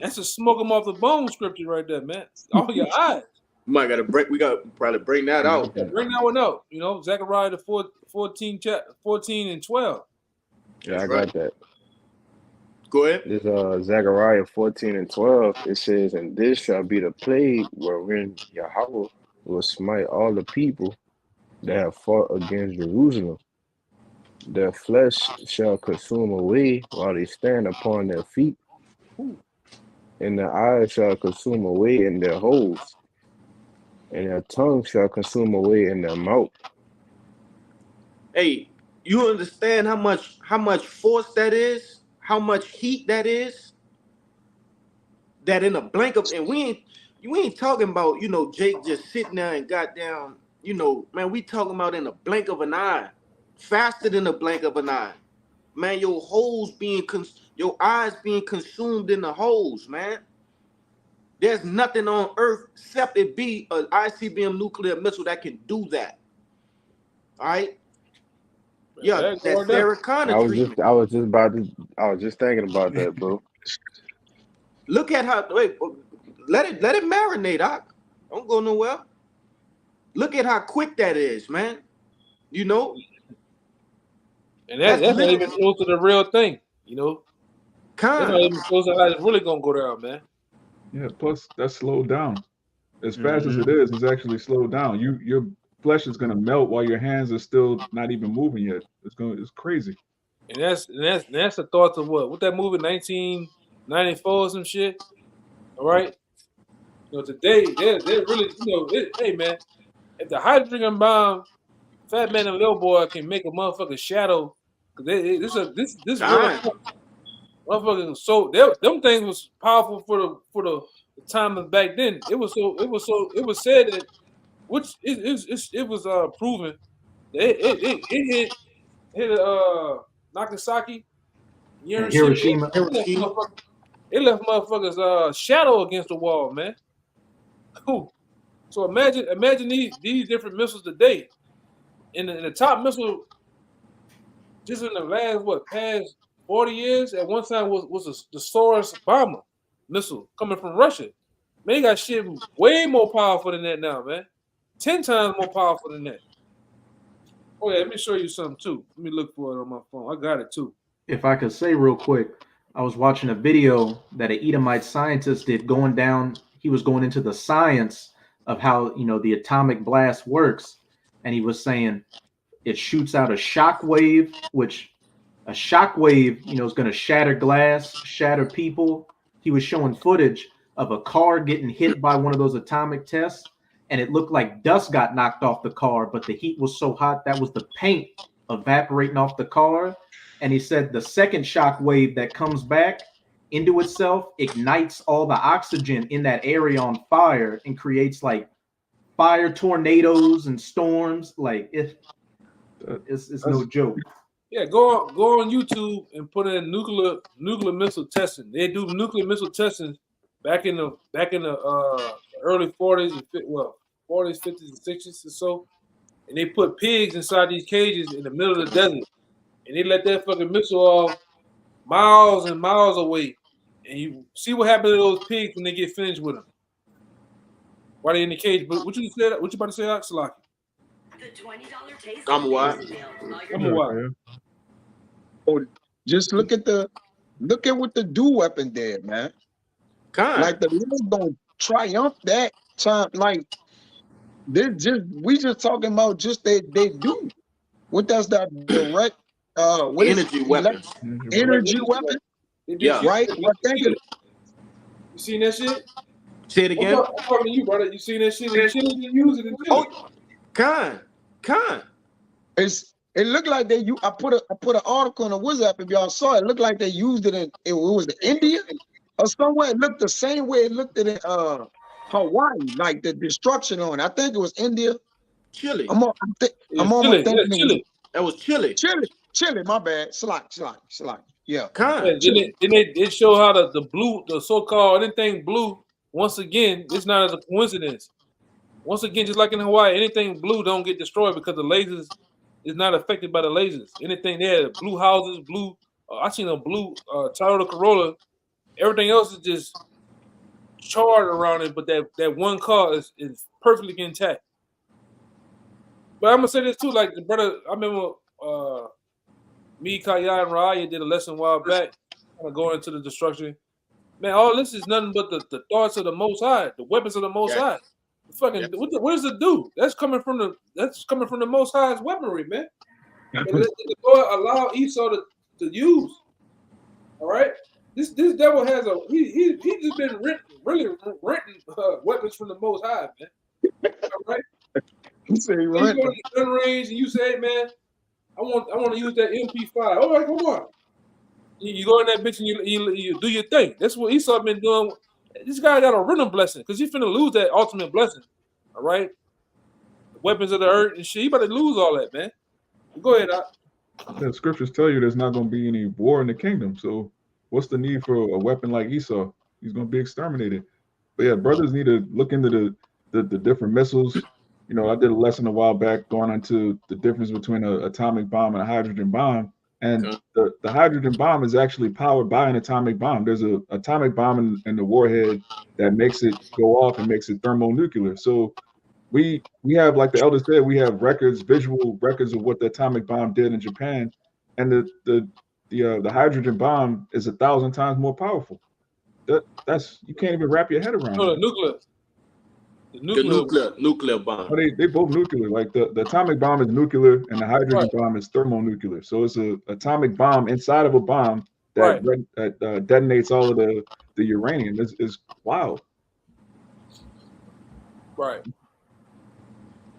That's a smoke them off the bone scripture right there, man. All your eyes. We might gotta break. We got probably bring that out. Bring that one out. You know, Zechariah the 14 and 12. Yeah, I got that. Go ahead. This Zechariah 14 and 12. It says, "And this shall be the plague wherein Yahweh will smite all the people that have fought against Jerusalem. Their flesh shall consume away while they stand upon their feet, and their eyes shall consume away in their holes, and their tongue shall consume away in their mouth." Hey, you understand how much force that is? How much heat that is? That in a blink of, and we ain't talking about, you know, Jake just sitting there and goddamn, you know, man, we talking about in a blink of an eye, faster than a blink of an eye, man. Your holes your eyes being consumed in the holes, man. There's nothing on Earth except it be an ICBM nuclear missile that can do that. All right. Yeah, that Sarah Connor treatment. I was just thinking about that, bro. Look at how let it marinate. Don't go nowhere. Look at how quick that is, man. You know, and that's not even close to the real thing. You know, that's not even close to how it's really gonna go down, man. Yeah. Plus, that's slowed down. As fast as it is, it's actually slowed down. Your flesh is gonna melt while your hands are still not even moving yet. It's crazy. And that's the thoughts of what that movie 1994 or some shit. All right. You know, today they're really, you know, hey man, if the hydrogen bomb, Fat Man and Little Boy can make a motherfucking shadow, this motherfucking, so them things was powerful for the time of back then. It was said that, which it was proven that it hit Nagasaki, Hiroshima. It left motherfuckers shadow against the wall, man. Cool. So imagine these different missiles today. In the top missile, just in the last past 40 years, at one time was the Soros bomber missile coming from Russia. Man, they got shit way more powerful than that now, man. 10 times more powerful than that. Oh yeah, let me show you something too. Let me look for it on my phone. I got it too. If I could say real quick, I was watching a video that an Edomite scientist did he was going into the science of how, you know, the atomic blast works. And he was saying it shoots out a shock wave, which a shock wave, you know, is going to shatter glass, shatter people. He was showing footage of a car getting hit by one of those atomic tests, and it looked like dust got knocked off the car, but the heat was so hot that was the paint evaporating off the car. And he said the second shock wave that comes back into itself ignites all the oxygen in that area on fire and creates like fire tornadoes and storms. Like it's no joke. Yeah, go on YouTube and put in nuclear missile testing. They do nuclear missile testing back in the early 40s and 40s, 50s, and 60s or so, and they put pigs inside these cages in the middle of the desert, and they let that fucking missile off miles and miles away, and you see what happens to those pigs when they get finished with them. Why they in the cage? But what you about to say, Salaki? I'm what? I'm a what? Oh, just look at what the do weapon did, man. Con. Like the Lord gonna triumph that time. Like we just talking about just they do. What does that direct what is Energy it? weapons. Energy weapon, Yeah. right? But think of You seen that shit? Say it again. I'm talking to you, brother. You seen that shit in Chile? You use it in Chile. Oh, Con. it looked like I put an article in the WhatsApp if y'all saw it. It looked like they used it it was in India or somewhere. It looked the same way it looked in Hawaii, like the destruction on it. I think it was India. Chile. I'm almost thinking it was Chile. That was Chile. Chile, my bad. Slack. Yeah. Con. Yeah, it show how the blue, the so-called anything blue, once again, it's not as a coincidence. Once again, just like in Hawaii, anything blue don't get destroyed because the lasers is not affected by the lasers. Anything there, blue houses, blue, I seen a blue Toyota Corolla. Everything else is just charred around it, but that one car is perfectly intact. But I'm gonna say this too, like the brother, I remember me, Kaya, and Raya did a lesson a while back, kind of going into the destruction. Man, all this is nothing but the thoughts of the Most High, the weapons of the Most High. Fucking, what does it do? That's coming from the Most High's weaponry, man. And let the Lord allow Esau to use. All right, this devil has he just been renting weapons from the Most High, man. All right. He said You go to the gun range and you say, man, I want to use that MP5. All right, come on. You go in that bitch and you do your thing. That's what Esau been doing. This guy got a rhythm blessing because he's finna lose that ultimate blessing. All right, the weapons of the earth and shit. He better lose all that, man. Go ahead, Doc. The scriptures tell you there's not going to be any war in the kingdom. So what's the need for a weapon like Esau? He's going to be exterminated. But yeah, brothers need to look into the different missiles. You know, I did a lesson a while back going into the difference between an atomic bomb and a hydrogen bomb. And the hydrogen bomb is actually powered by an atomic bomb. There's an atomic bomb in the warhead that makes it go off and makes it thermonuclear. So we have, like the elder said, we have visual records of what the atomic bomb did in Japan, and the hydrogen bomb is 1,000 times more powerful. That's you can't even wrap your head around. Oh, the nuclear bomb. Oh, they both nuclear. Like the atomic bomb is nuclear and the hydrogen bomb is thermonuclear. So it's an atomic bomb inside of a bomb that detonates all of the uranium. It's wild. Right.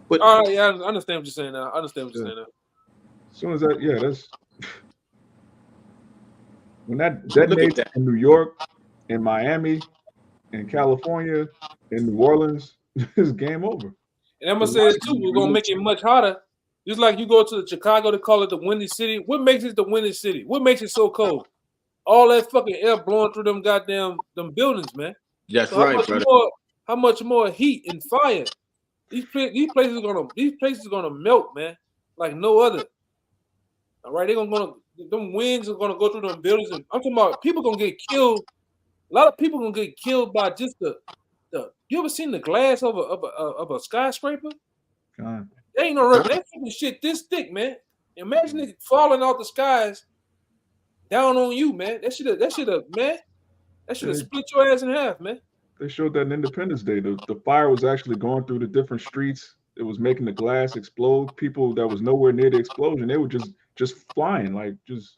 But yeah, I understand what you're saying now. As soon as that's when that detonates in New York, in Miami, in California, in New Orleans, it's game over. And I'm gonna say this too. We're gonna make it much hotter. Just like you go to Chicago, they call it the Windy City. What makes it the Windy City? What makes it so cold? All that fucking air blowing through them buildings, man. That's so right, brother. How much more heat and fire? These places are gonna melt, man, like no other. All right, them winds are gonna go through them buildings, and I'm talking about people gonna get killed. A lot of people gonna get killed by just the. You ever seen the glass of a skyscraper? God. They ain't no that fucking shit this thick, man. Imagine it falling out the skies down on you, man. That should have split your ass in half, man. They showed that in Independence Day. The fire was actually going through the different streets. It was making the glass explode. People that was nowhere near the explosion, they were just flying. Like just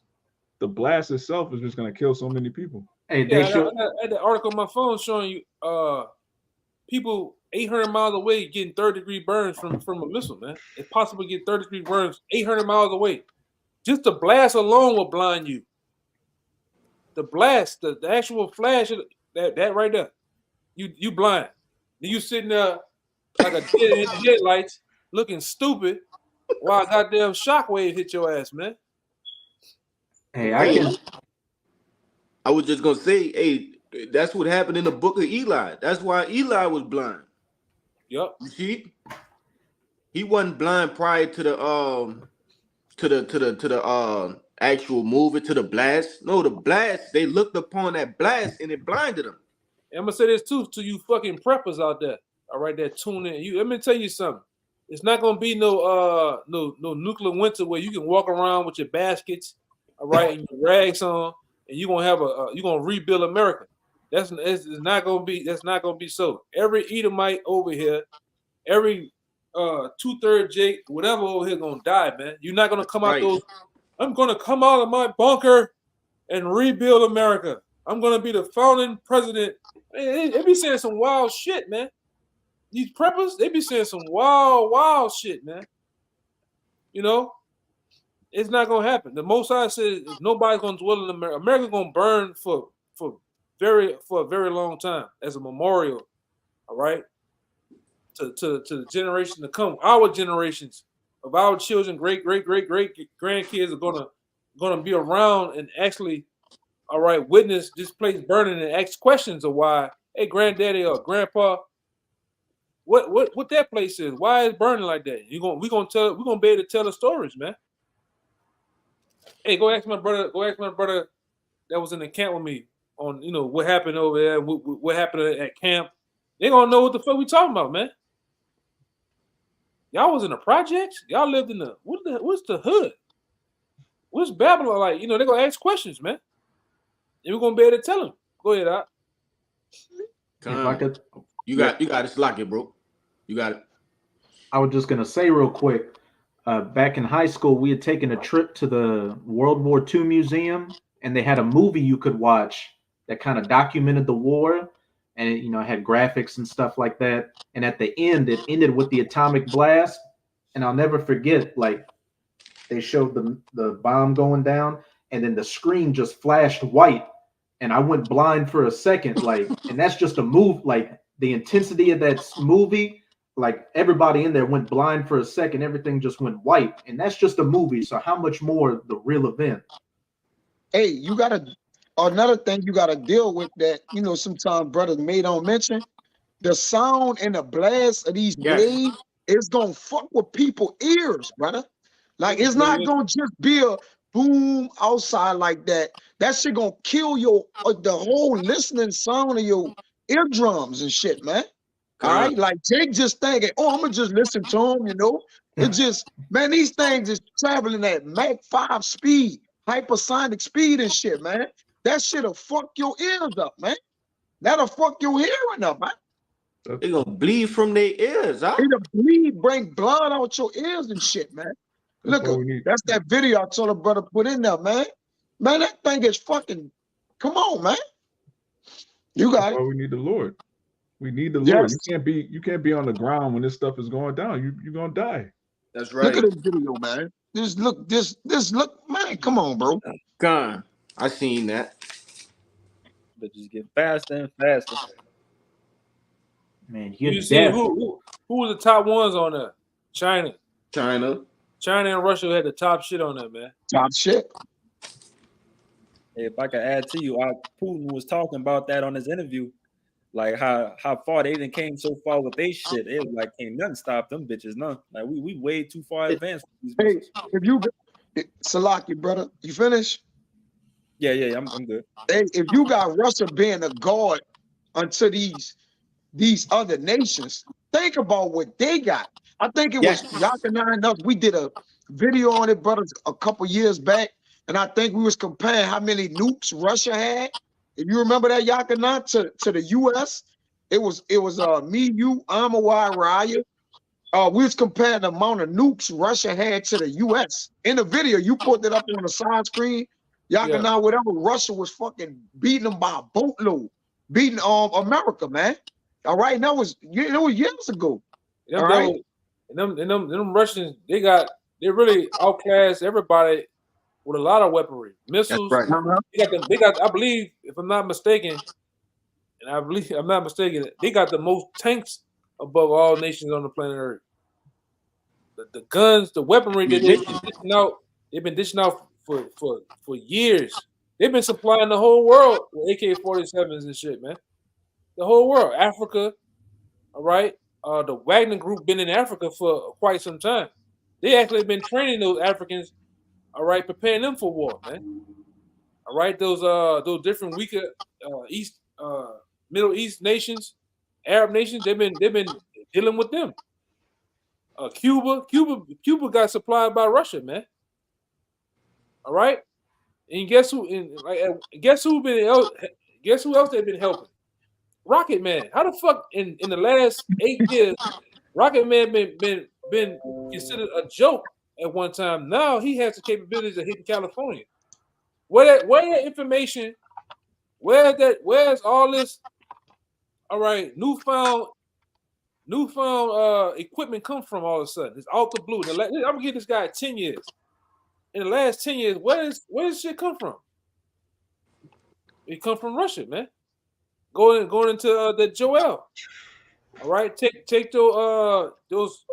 the blast itself is just gonna kill so many people. Hey, I had the article on my phone showing you people 800 miles away getting 3rd-degree burns from a missile, man. It's possible to get 3rd-degree burns 800 miles away. Just the blast alone will blind you. The blast, the actual flash, that right there, you blind. Then you sitting there like a dead in headlights, looking stupid, while a goddamn shockwave hit your ass, man. Hey, I was just gonna say, hey, that's what happened in the book of Eli. That's why Eli was blind. Yep. You see, he wasn't blind prior to the actual movie, to the blast. No, the blast. They looked upon that blast and it blinded them. And I'm gonna say this too to you fucking preppers out there. All right, that tune in. Let me tell you something. It's not gonna be no nuclear winter where you can walk around with your baskets, all right, and your rags on, and you're gonna have you're gonna rebuild America. It's not gonna be. That's not gonna be so. Every Edomite over here, every 2/3 Jake, whatever over here, gonna die, man. You're not gonna come out Right. those. I'm gonna come out of my bunker and rebuild America. I'm gonna be the founding president. They be saying some wild shit, man. These preppers, they be saying some wild shit, man. You know, it's not gonna happen. The Most High says nobody's gonna dwell in America. America's gonna burn for a very long time as a memorial. All right, to the generation to come. Our generations of our children, great grandkids are gonna be around and actually, all right, witness this place burning and ask questions of why. Hey, granddaddy or grandpa. What that place is? Why is it burning like that? We're gonna be able to tell the stories, man. Hey, go ask my brother. Go ask my brother that was in the camp with me on what happened over there. What happened at camp? They gonna know what the fuck we talking about, man. Y'all was in the projects. Y'all lived in what's the hood? What's Babylon like? They're gonna ask questions, man. And we're gonna be able to tell them. Go ahead, Doc. If I could, You got it. Lock it, bro. You got it. I was just gonna say real quick. Back in high school, we had taken a trip to the World War II Museum, and they had a movie you could watch that kind of documented the war, and it had graphics and stuff like that. And at the end, it ended with the atomic blast, and I'll never forget. Like they showed the bomb going down, and then the screen just flashed white, and I went blind for a second. Like, and that's just a move. Like the intensity of that movie. Like everybody in there went blind for a second, everything just went white, and that's just a movie. So how much more the real event? Hey, you gotta another thing you gotta deal with that sometimes brothers may don't mention the sound and the blast of these Yes. waves is gonna fuck with people's ears, brother. Like it's not gonna just be a boom outside like that. That shit gonna kill the whole listening sound of your eardrums and shit, man. All right, like Jake just thinking, I'm gonna just listen to him, It just, man, these things is traveling at Mach 5 speed, hypersonic speed and shit, man. That shit'll fuck your ears up, man. That'll fuck your hearing up, man. They gonna bleed from their ears, huh? It'll bring blood out your ears and shit, man. Look, that's that video I told a brother put in there, man. Man, that thing is fucking, come on, man. You got it. We need the Lord. We need the Lord. Yes. You can't be on the ground when this stuff is going down. You're gonna die. That's right. Look at this video, man. This look, man. Come on, bro. Con, I seen that. But just get faster and faster. Man, You see who was the top ones on there? China and Russia had the top shit on there, man. Top shit. If I could add to you, Putin was talking about that on his interview. Like how far they didn't came so far with they shit. It was like ain't nothing stop them bitches, none. Like we way too far advanced. Hey, if you Salaki, brother, you finished? Yeah, I'm good. Hey, if you got Russia being a guard unto these other nations, think about what they got. I think it was Yakana and us. We did a video on it, brothers, a couple years back, and I think we was comparing how many nukes Russia had. If you remember that, Yakana, to the U.S., it was me, you, Amawai, Raya. We was comparing the amount of nukes Russia had to the U.S. In the video, you put it up on the side screen. Yakana, whatever, Russia was fucking beating them by a boatload, beating America, man. All right, and that was years ago. All right, and them Russians, they really outclassed everybody with a lot of weaponry, missiles. That's right. They got. I believe, if I'm not mistaken, they got the most tanks above all nations on the planet Earth. The guns, the weaponry that they've been dishing out for years. They've been supplying the whole world with AK-47s and shit, man. The whole world, Africa, all right. The Wagner Group been in Africa for quite some time. They actually been training those Africans, all right, preparing them for war, man. All right, those different weaker Middle East nations, Arab nations, they've been dealing with them. Cuba got supplied by Russia, man. All right, and guess who? Guess who else they've been helping? Rocket Man. How the fuck in the last 8 years, Rocket Man been considered a joke at one time? Now he has the capabilities of hitting California. Where that information? Where's all this? All right, newfound equipment come from all of a sudden? It's out the blue. I'm gonna give this guy 10 years. In the last 10 years, where does shit come from? It come from Russia, man. Going into the Joel. All right, take those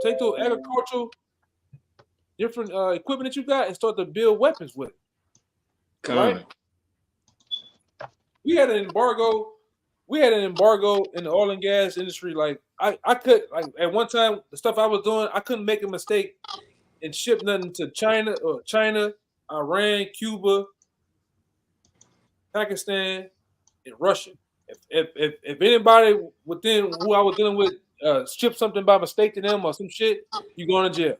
agricultural different equipment that you got and start to build weapons with it. Right? We had an embargo in the oil and gas industry. Like I could, like, at one time, the stuff I was doing, I couldn't make a mistake and ship nothing to China, Iran, Cuba, Pakistan, and Russia. If anybody within who I was dealing with shipped something by mistake to them or some shit, you going to jail.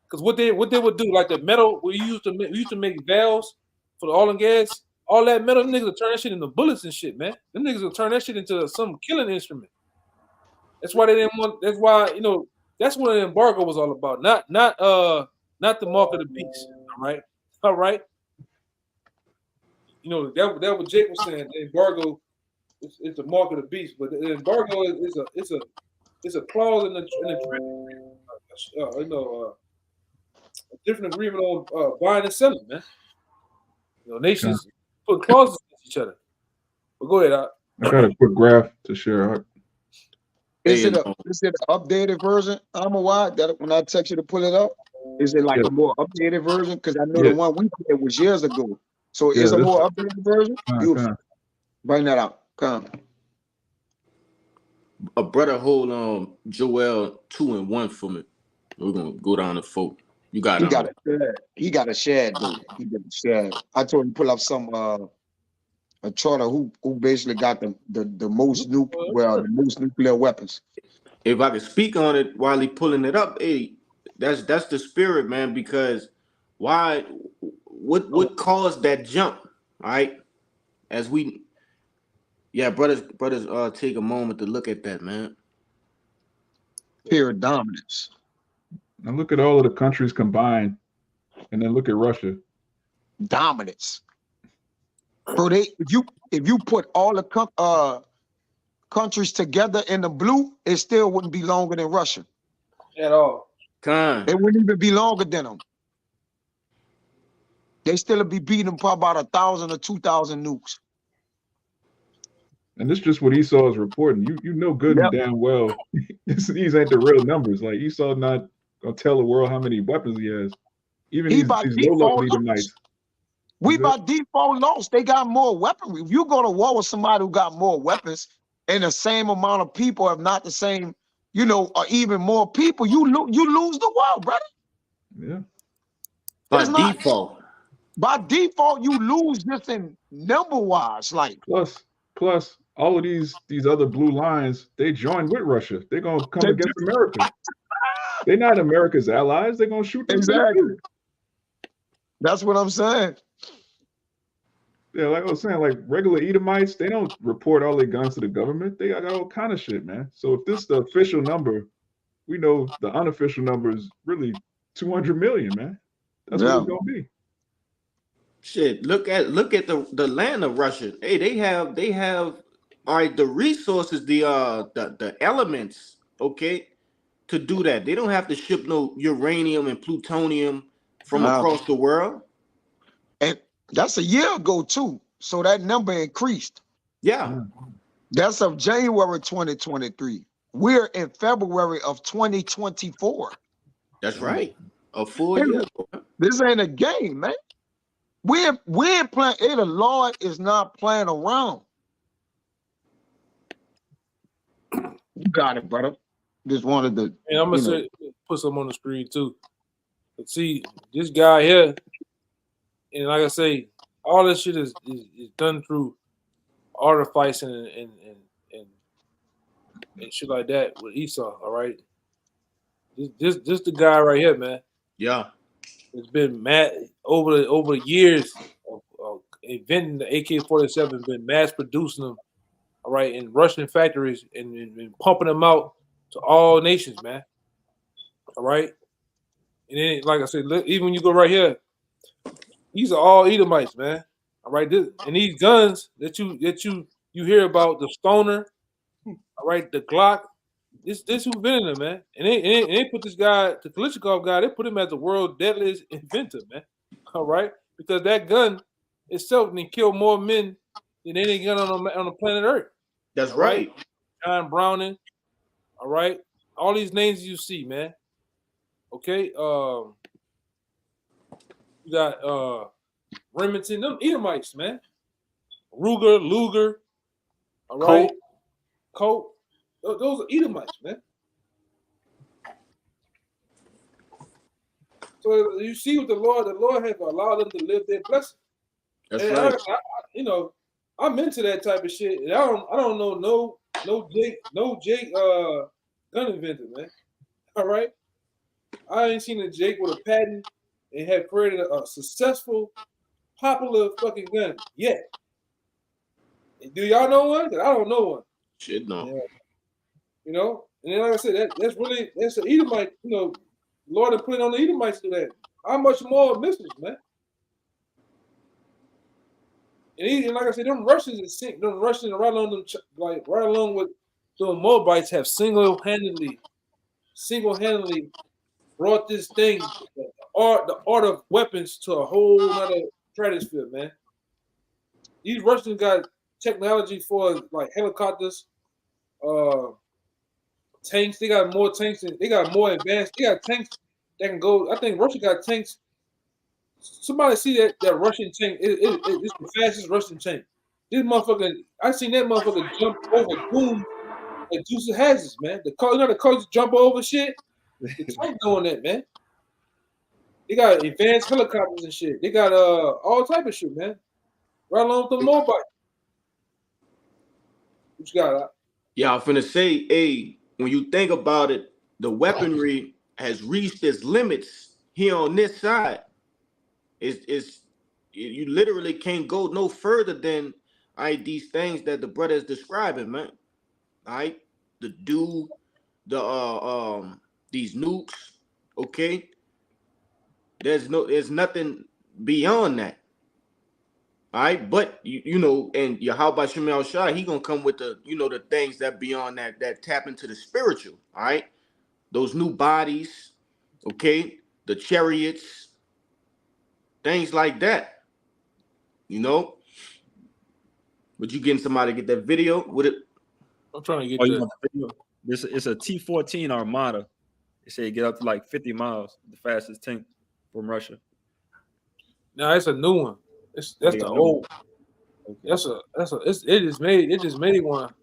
Because what they would do, like the metal we used to make valves for the oil and gas, all that metal, them niggas will turn that shit into bullets and shit, man. Them niggas will turn that shit into some killing instrument. That's why they didn't want. That's why, you know, that's what the embargo was all about. Not the mark of the beast. All right. You know that what Jake was saying. The embargo is the mark of the beast, but the embargo is a clause in the a different agreement on buying and selling, man. You know, nations put clauses against each other. But go ahead, I got a quick graph to share. Is it an updated version? That when I text you to pull it up, is it like a more updated version? Because I know the one we played was years ago. So is a more updated version? Bring that out. Come. A brother hold Joel 2 and 1 for me. We're gonna go down to 4. You got it. He got a shed, dude. He got a shed. I told him to pull up some a charter who basically got the most nuclear weapons. If I could speak on it while he pulling it up, hey, that's the spirit, man. Because what caused that jump? All right, brothers, take a moment to look at that, man. Pure dominance. Now look at all of the countries combined, and then look at Russia. Dominance. Bro, if you put all the countries together in the blue, it still wouldn't be longer than Russia. At all. It wouldn't even be longer than them. They still be beating them probably about 1,000 or 2,000 nukes. And this is just what Esau is reporting. You know good and damn well these ain't the real numbers. Like Esau not gonna tell the world how many weapons he has. Even these low-level Edomites. We by default lost. They got more weaponry. If you go to war with somebody who got more weapons and the same amount of people, if not the same, or even more people, you lose the war, brother. Yeah. By default. By default, you lose just in number-wise. Like plus all of these other blue lines, they join with Russia. They're gonna come against America. They're not America's allies. They're gonna shoot them. Exactly. That's what I'm saying. Yeah, like I was saying, like regular Edomites, they don't report all their guns to the government. They got all kind of shit, man. So if this is the official number, we know the unofficial number is really 200 million, man. That's what it's gonna be. Shit, look at the land of Russia. Hey, they have all right, the resources, the elements, okay, to do that. They don't have to ship no uranium and plutonium from across the world. And that's a year ago too. So that number increased. Yeah. That's of January 2023. We're in February of 2024. That's right. A full year. This ain't a game, man. We ain't playing. The Lord is not playing around. You got it, brother. Just wanted to. And I'm gonna put some on the screen too. But see, this guy here, and like I say, all this shit is done through artificing and shit like that with Esau. All right. Just the guy right here, man. Yeah. It's been mad over years of inventing the AK-47, been mass producing them, all right, in Russian factories and pumping them out to all nations, man. All right. And then, like I said, even when you go right here, these are all Edomites, man. All right. And these guns that you hear about, the Stoner, all right, the Glock, this who invented them, man. And they put this guy, the Kalashnikov guy, they put him as the world's deadliest inventor, man. All right. Because that gun itself can kill more men than any gun on the planet Earth. That's right. John Browning. All right. All these names you see, man. Okay. You got Remington, them Edomites, man. Ruger, Luger. All right. Colt. Those are Edomites, man. So you see what the Lord has allowed them to live their blessing. That's And right. I'm into that type of shit. And I don't know no Jake gun inventor, man. All right. I ain't seen a Jake with a patent and have created a successful, popular fucking gun yet. Do y'all know one? 'Cause I don't know one. Shit, no. Yeah. You know, and then like I said, that's an Edomite. You know, Lord had put on the Edomites to that. How much more missiles, man? And like I said, them Russians right along them, right along with the Moabites have single-handedly brought this thing, the art of weapons, to a whole other stratosphere, man. These Russians got technology for like helicopters, tanks. They got more tanks and they got more advanced. They got tanks that can go. I think Russia got tanks. Somebody see that Russian tank? It's the fastest Russian tank. This motherfucker, I seen that motherfucker jump over boom like Deuce Hazards, man. The cars jump over shit. The tank doing that, man. They got advanced helicopters and shit. They got all type of shit, man. Right along with the Moabite. What you got? Yeah, I'm finna say, hey, when you think about it, the weaponry has reached its limits here on this side. You literally can't go no further than these things that the brother is describing, man. All right, these nukes, okay. There's nothing beyond that. All right, but you know, and Yahweh Shem El Shai, he gonna come with the the things that beyond that tap into the spiritual. All right, those new bodies, okay, the chariots, things like that. But you getting somebody to get that video with it? I'm trying to get you want the video? It's a T-14 Armada. They say get up to like 50 miles, the fastest tank from Russia. No, it's a new one. That's the old. Okay. It just made one.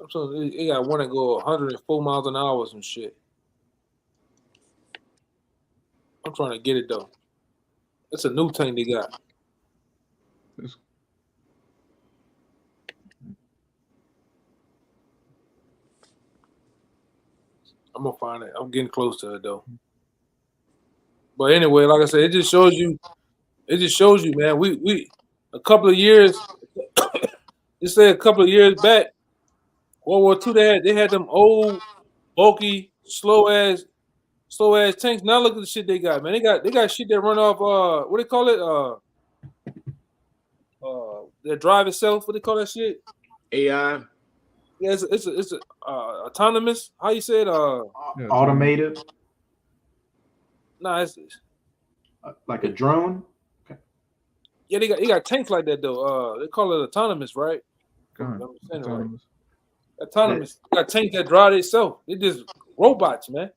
So it got one that go 104 miles an hour and shit. I'm trying to get it though. It's a new tank they got. I'm gonna find it. I'm getting close to it though. But anyway, like I said, it just shows you, man. We a couple of years, just say a couple of years back, World War II, they had them old, bulky, slow ass tanks. Now look at the shit they got, man. They got shit that run off what they call it? That drive itself. What they call that shit? AI. Yeah, it's autonomous. How you say it? Automated. No, it's like a drone. Okay. Yeah, they got tanks like that though. They call it autonomous, right? Autonomous. Autonomous. They got tanks that drive itself. They just robots, man.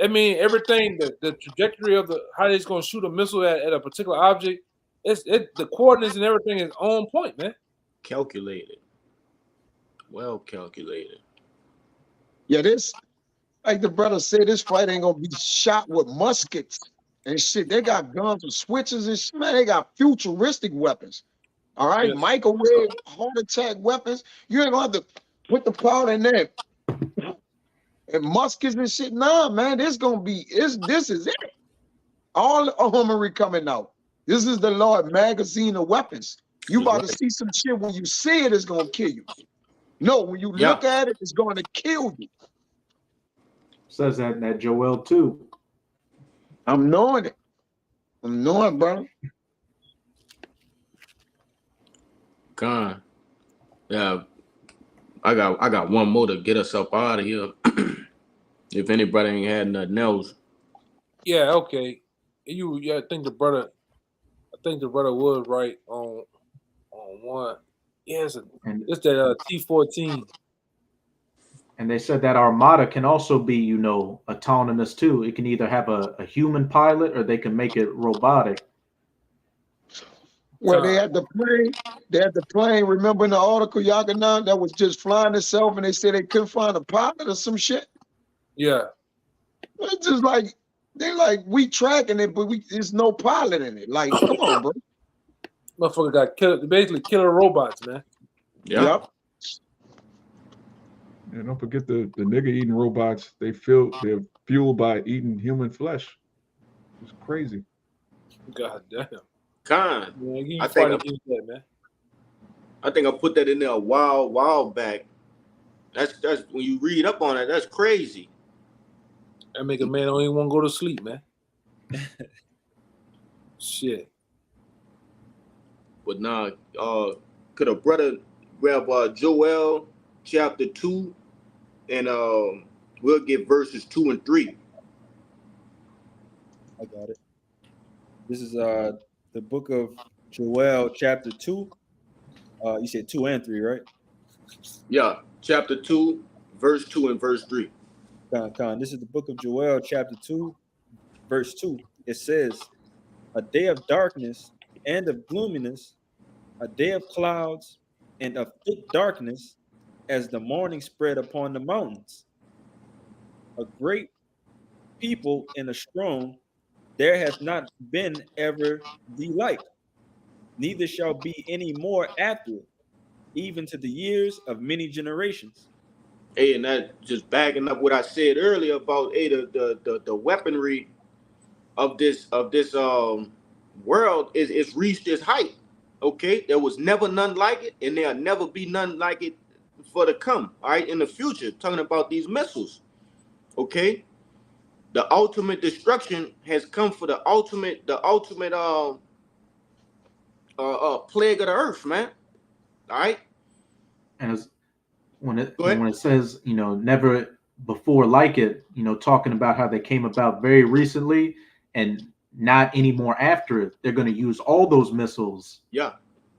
I mean, everything, the trajectory of how they're gonna shoot a missile at a particular object, the coordinates and everything is on point, man. Calculated. Well calculated. Yeah, this, like the brother said, this fight ain't gonna be shot with muskets and shit. They got guns with switches and shit, man. They got futuristic weapons. All right, Yes. microwave heart attack weapons. You ain't gonna have to put the powder in there and muskets and shit. Nah, man, this is it. All the armory coming out. This is the Lord magazine of weapons. You That's about to right. see some shit when you see it, it's gonna kill you. No, when you Yeah. look at it, it's gonna kill you. Says that in that Joel 2. I'm knowing it. I'm knowing, bro. Con. Yeah. I got one more to get us up out of here. If anybody ain't had nothing else. Yeah. Okay. Yeah. I think the brother was right on one. Yes. And It's that T-14. and they said that Armada can also be, autonomous too. It can either have a human pilot or they can make it robotic. Well, they had the plane. Remember in the article, Yaganan, that was just flying itself, and they said they couldn't find a pilot or some shit. Yeah. It's just like we tracking it, but there's no pilot in it. Like, come on, bro. Motherfucker got killed. Basically, killer robots, man. Yeah. Yep. And don't forget the nigga eating robots. They're fueled by eating human flesh. It's crazy. God damn. Con. Man, you I think probably use that, man. I think I put that in there a while back. That's when you read up on it, that's crazy. That make a man don't even want to go to sleep, man. Shit. But nah, could a brother grab Joel chapter 2 and we'll get verses 2 and 3. I got it. This is the book of Joel, chapter 2. You said 2 and 3, right? Yeah, chapter 2, verse 2 and verse 3. This is the book of Joel, chapter 2, verse 2. It says, a day of darkness and of gloominess, a day of clouds and of thick darkness, as the morning spread upon the mountains. A great people and a strong, there has not been ever the like, neither shall be any more after it, even to the years of many generations. Hey, and that just backing up what I said earlier about the weaponry of this world is reached its height. Okay, there was never none like it, and there'll never be none like it for the come. All right, in the future, talking about these missiles. Okay, the ultimate destruction has come for the ultimate plague of the earth, man. All right, And when Go ahead. it says, never before like it, talking about how they came about very recently and not anymore after it, they're going to use all those missiles. Yeah.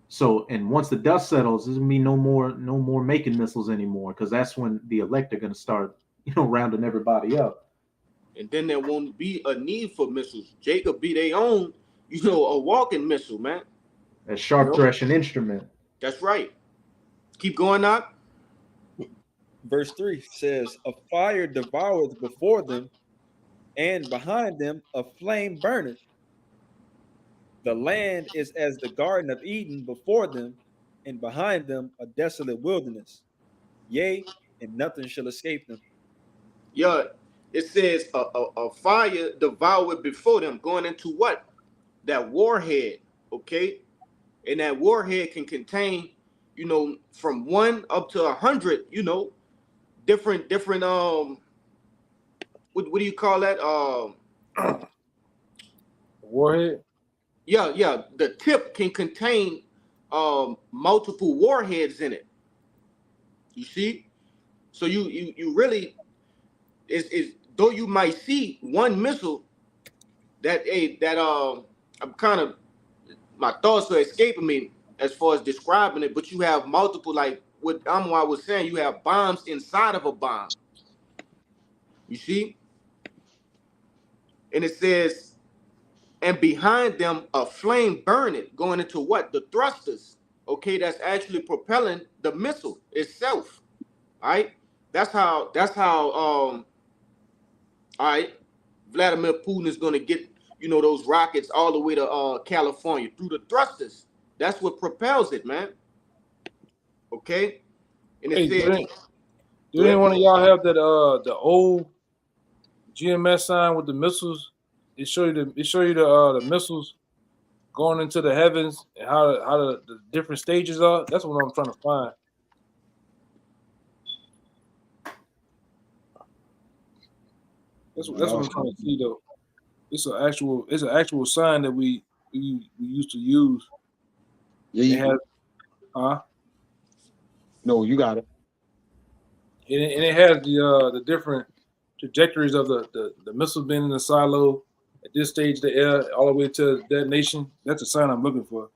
So, and once the dust settles, there's gonna be no more making missiles anymore, because that's when the elect are going to start, rounding everybody up. And then there won't be a need for missiles. Jacob be their own, a walking missile, man. A sharp threshing instrument. That's right. Keep going up. Verse 3 says, a fire devoureth before them, and behind them a flame burneth. The land is as the Garden of Eden before them, and behind them a desolate wilderness. Yea, and nothing shall escape them. Yeah, it says a fire devoured before them, going into what? That warhead, okay? And that warhead can contain, from 1 up to 100, different what do you call that? Warhead? Yeah. The tip can contain multiple warheads in it. You see? So you really is though you might see one missile that I'm kind of, my thoughts are escaping me as far as describing it, but you have multiple, like what Amwar was saying, you have bombs inside of a bomb. You see? And it says, and behind them a flame burning, going into what? The thrusters. Okay, that's actually propelling the missile itself. All right. That's how all right, Vladimir Putin is gonna get, those rockets all the way to California through the thrusters That's what propels it, man. Okay? And Hey, it says, do any one of y'all have that the old GMS sign with the missiles? It show you the missiles going into the heavens and how the different stages are. That's what I'm trying to find. That's what I'm trying to see though. It's an actual sign that we used to use. Yeah, It has, no, you got it. and it has the different trajectories of the missile being in the silo at this stage of the air all the way to detonation. That's a sign I'm looking for.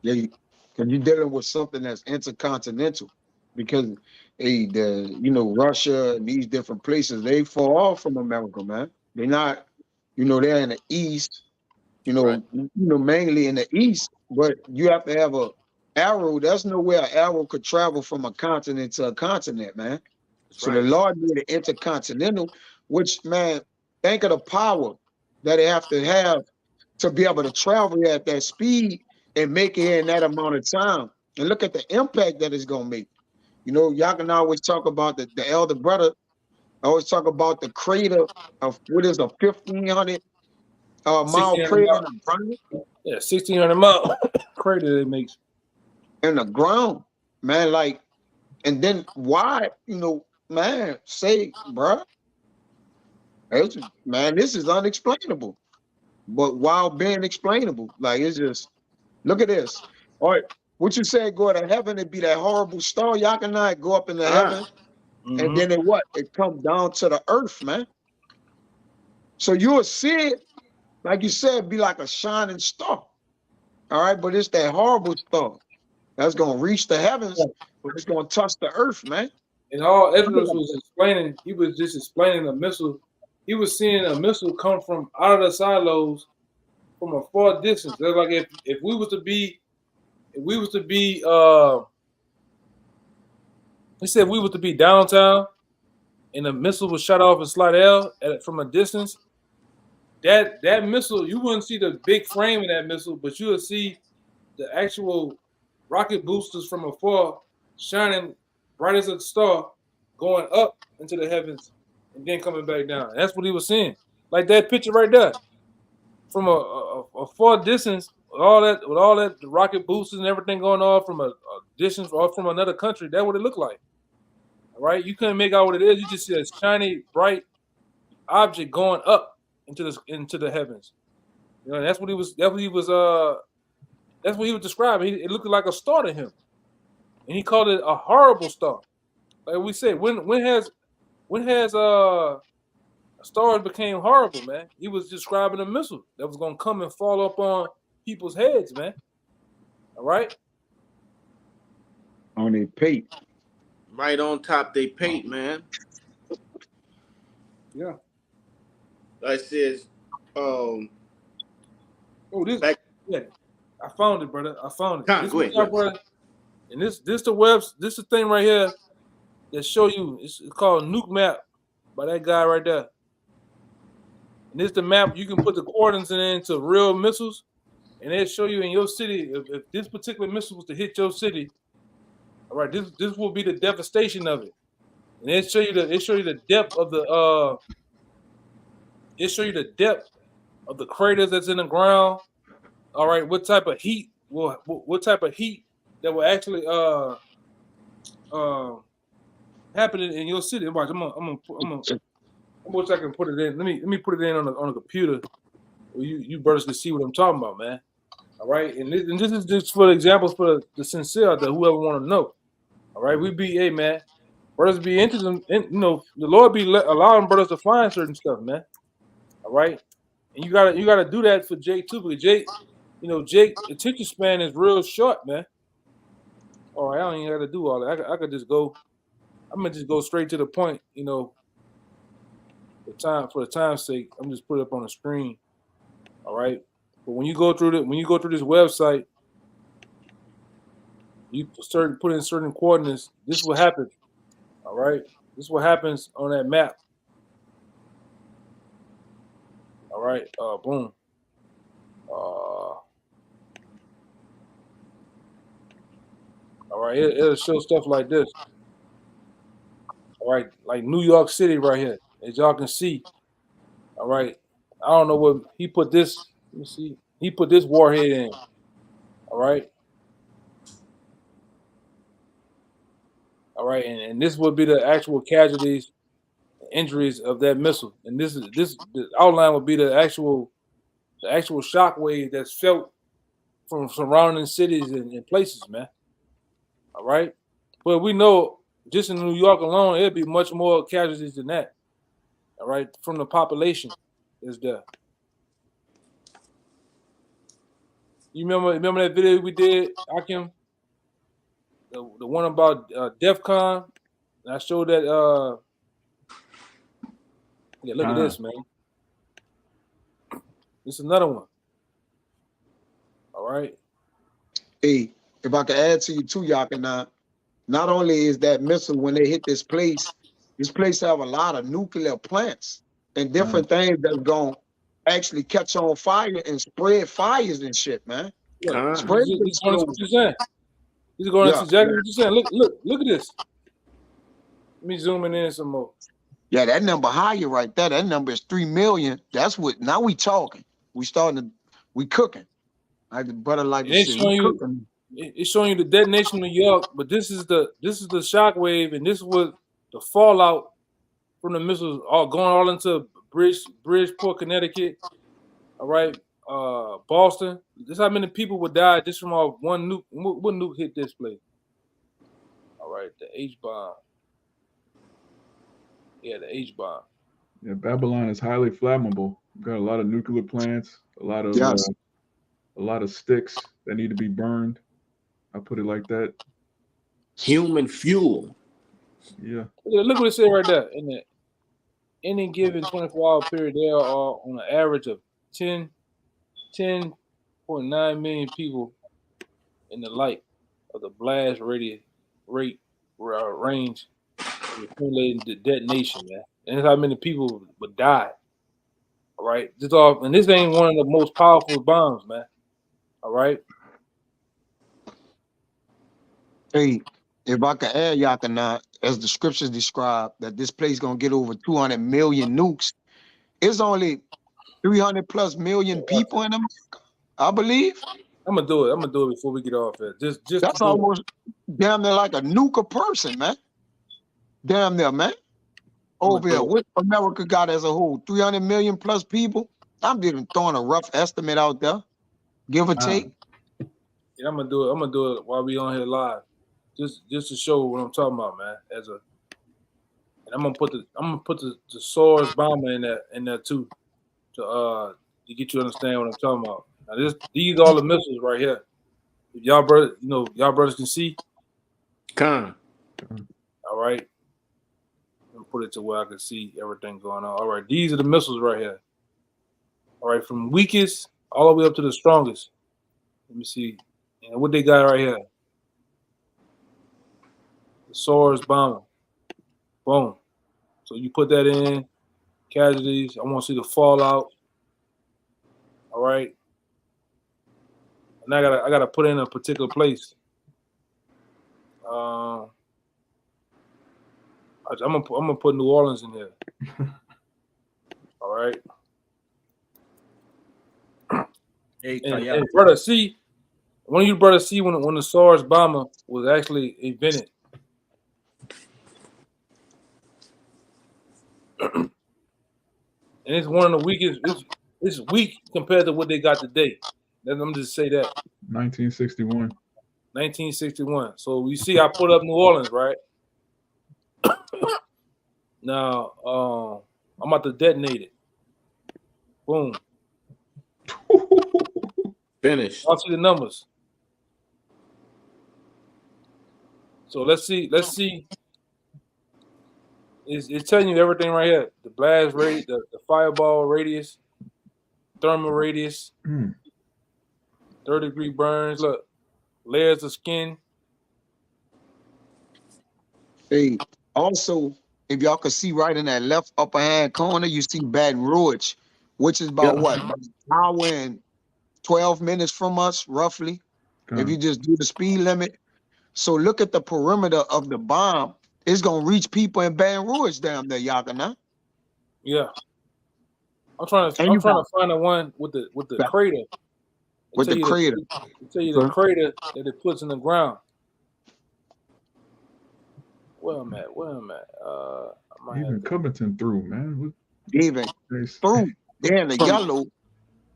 Yeah, because you're dealing with something that's intercontinental. Because Russia and these different places, they fall off from America, man. They're not, they're in the east, Right. mainly in the east, but you have to have a arrow. There's no way an arrow could travel from a continent to a continent, man. So the Lord made it intercontinental, which, man, think of the power that they have to be able to travel at that speed and make it here in that amount of time. And look at the impact that it's going to make. Y'all can always talk about the elder brother. I always talk about the crater of what is a 1,500 mile 1600 crater miles. in the ground. Yeah, 1,600 mile crater it makes. In the ground, man. Like, and then why, man, say, bruh, man, this is unexplainable. But while being explainable, like, it's just, look at this. All right, what you say, go to heaven, it be that horrible star. Y'all cannot go up in the heaven. And then it come down to the earth, man. So you'll see it, like you said, be like a shining star. All right, but it's that horrible star that's gonna reach the heavens, but it's gonna touch the earth, man. And all Edwards was explaining, he was just explaining a missile. He was seeing a missile come from out of the silos from a far distance. They're like if we was to be he said we was to be downtown and a missile was shot off in Slidell from a distance. That missile, you wouldn't see the big frame of that missile, but you would see the actual rocket boosters from afar shining bright as a star, going up into the heavens and then coming back down. And that's what he was seeing. Like that picture right there. From a far distance, with all that the rocket boosters and everything going off from a distance or from another country, that's what it looked like. All right. You couldn't make out what it is. You just see a shiny, bright object going up into the heavens. That's what he was describing. It looked like a star to him. And he called it a horrible star. Like we said, when has stars became horrible, man? He was describing a missile that was gonna come and fall up on people's heads, man. All right. On their pate. Right on top they paint, man. Yeah. Like it says, yeah. I found it, brother. I found it. Go ahead. Brother. And this the thing right here that show you. It's called Nuke Map by that guy right there. And this the map. You can put the coordinates into real missiles, and it'll show you in your city if this particular missile was to hit your city. All right, this will be the devastation of it, and it show you the depth of the the craters that's in the ground. All right, what type of heat that will actually happen in your city? Watch, I'm gonna wish I can put it in. Let me put it in on a computer. You brothers can see what I'm talking about, man. All right, and this is just for examples for the sincere, that whoever want to know. All right, hey man, brothers be interested in, the Lord be allowing brothers to find certain stuff, man. All right, and you gotta do that for Jake too, because Jake, Jake, attention span is real short, man. All right, I don't even got to do all that. I could just go. I'm gonna just go straight to the point, For the time's sake, I'm just put it up on the screen. All right, but when you go through this website, you put in certain coordinates. This is what happens. All right, this is what happens on that map. All right, boom. All right, it'll show stuff like this. All right, like New York City right here, as y'all can see. All right, I don't know what he put this. Let me see. He put this warhead in. All right. All right, and this would be the actual casualties, injuries of that missile, and this the outline would be the actual shock wave that's felt from surrounding cities and places, man. All right, but we know just in New York alone, it'd be much more casualties than that. All right, from the population is there. You remember that video we did, Akim? The one about DEFCON. And I showed that. Yeah, look at this, man. This is another one. All right. Hey, if I could add to you too, Yakana, not only is that missile when they hit this place have a lot of nuclear plants and different things that's going to actually catch on fire and spread fires and shit, man. Yeah, Spread he's going to what you're saying. He's going to exactly what you're saying. Look at this. Let me zoom in some more. Yeah, that number higher right there. That number is 3 million. That's what, now we talking. We cooking. Like the brother like to It's say, showing we you, cooking. it's showing you the detonation of New York, but this is the shock wave, and this was the fallout from the missiles all into Bridgeport, Connecticut. All right, Boston. This is how many people would die just from one nuke. What nuke hit this place? All right, the H-bomb. Yeah, the H-bomb. Yeah, Babylon is highly flammable. We've got a lot of nuclear plants, a lot of sticks that need to be burned. I put it like that. Human fuel. Yeah. Look what it said right there. In any given 24-hour period, there are on an average of 10.9 million people in the light of the blast range accumulating the detonation, man. And that's how many people would die. All right, and this ain't one of the most powerful bombs, man. All right. Hey, if I could add, Yakana, as the scriptures describe, that this place gonna get over 200 million nukes. It's only 300 plus million people in America, I believe. I'm gonna do it before we get off here. Just That's almost damn near like a nuke a person, man. Damn near, man. Over here, what America got as a whole, 300 million plus people. I'm just throwing a rough estimate out there, give or take. Yeah, I'm gonna do it while we on here live, just to show what I'm talking about, man. And I'm gonna put the SARS bomber in there too, to get you to understand what I'm talking about. Now these are the missiles right here. If y'all brothers can see. All right. Let me put it to where I can see everything going on. All right, these are the missiles right here. All right, from weakest all the way up to the strongest. Let me see. And what they got right here. The SARS bomber. Boom. So you put that in. Casualties. I want to see the fallout. All right. And I gotta put it in a particular place. I'm gonna put New Orleans in here. All right. Hey, and brother, see, one of you brothers see when the SARS bomber was actually invented. And it's one of the weakest. It's weak compared to what they got today. Let me just say that. 1961. 1961. So you see, I put up New Orleans, right? Now, I'm about to detonate it. Boom. Finished. I'll see the numbers. So let's see. It's telling you everything right here. The blast rate, the fireball radius, thermal radius, 30-degree burns. Look, layers of skin. Hey, also, if y'all can see right in that left upper hand corner, you see Baton Rouge, which is about what? About an hour and 12 minutes from us, roughly. If you just do the speed limit. So look at the perimeter of the bomb. It's gonna reach people in Baton Rouge down there, Yakana. Yeah. I'm trying And you to find the one with the Got- crater. with the crater. Tell you the Okay. crater that it puts in the ground. Where I'm at? I might Even have to, Covington through, man. Even What- through there in the From- yellow,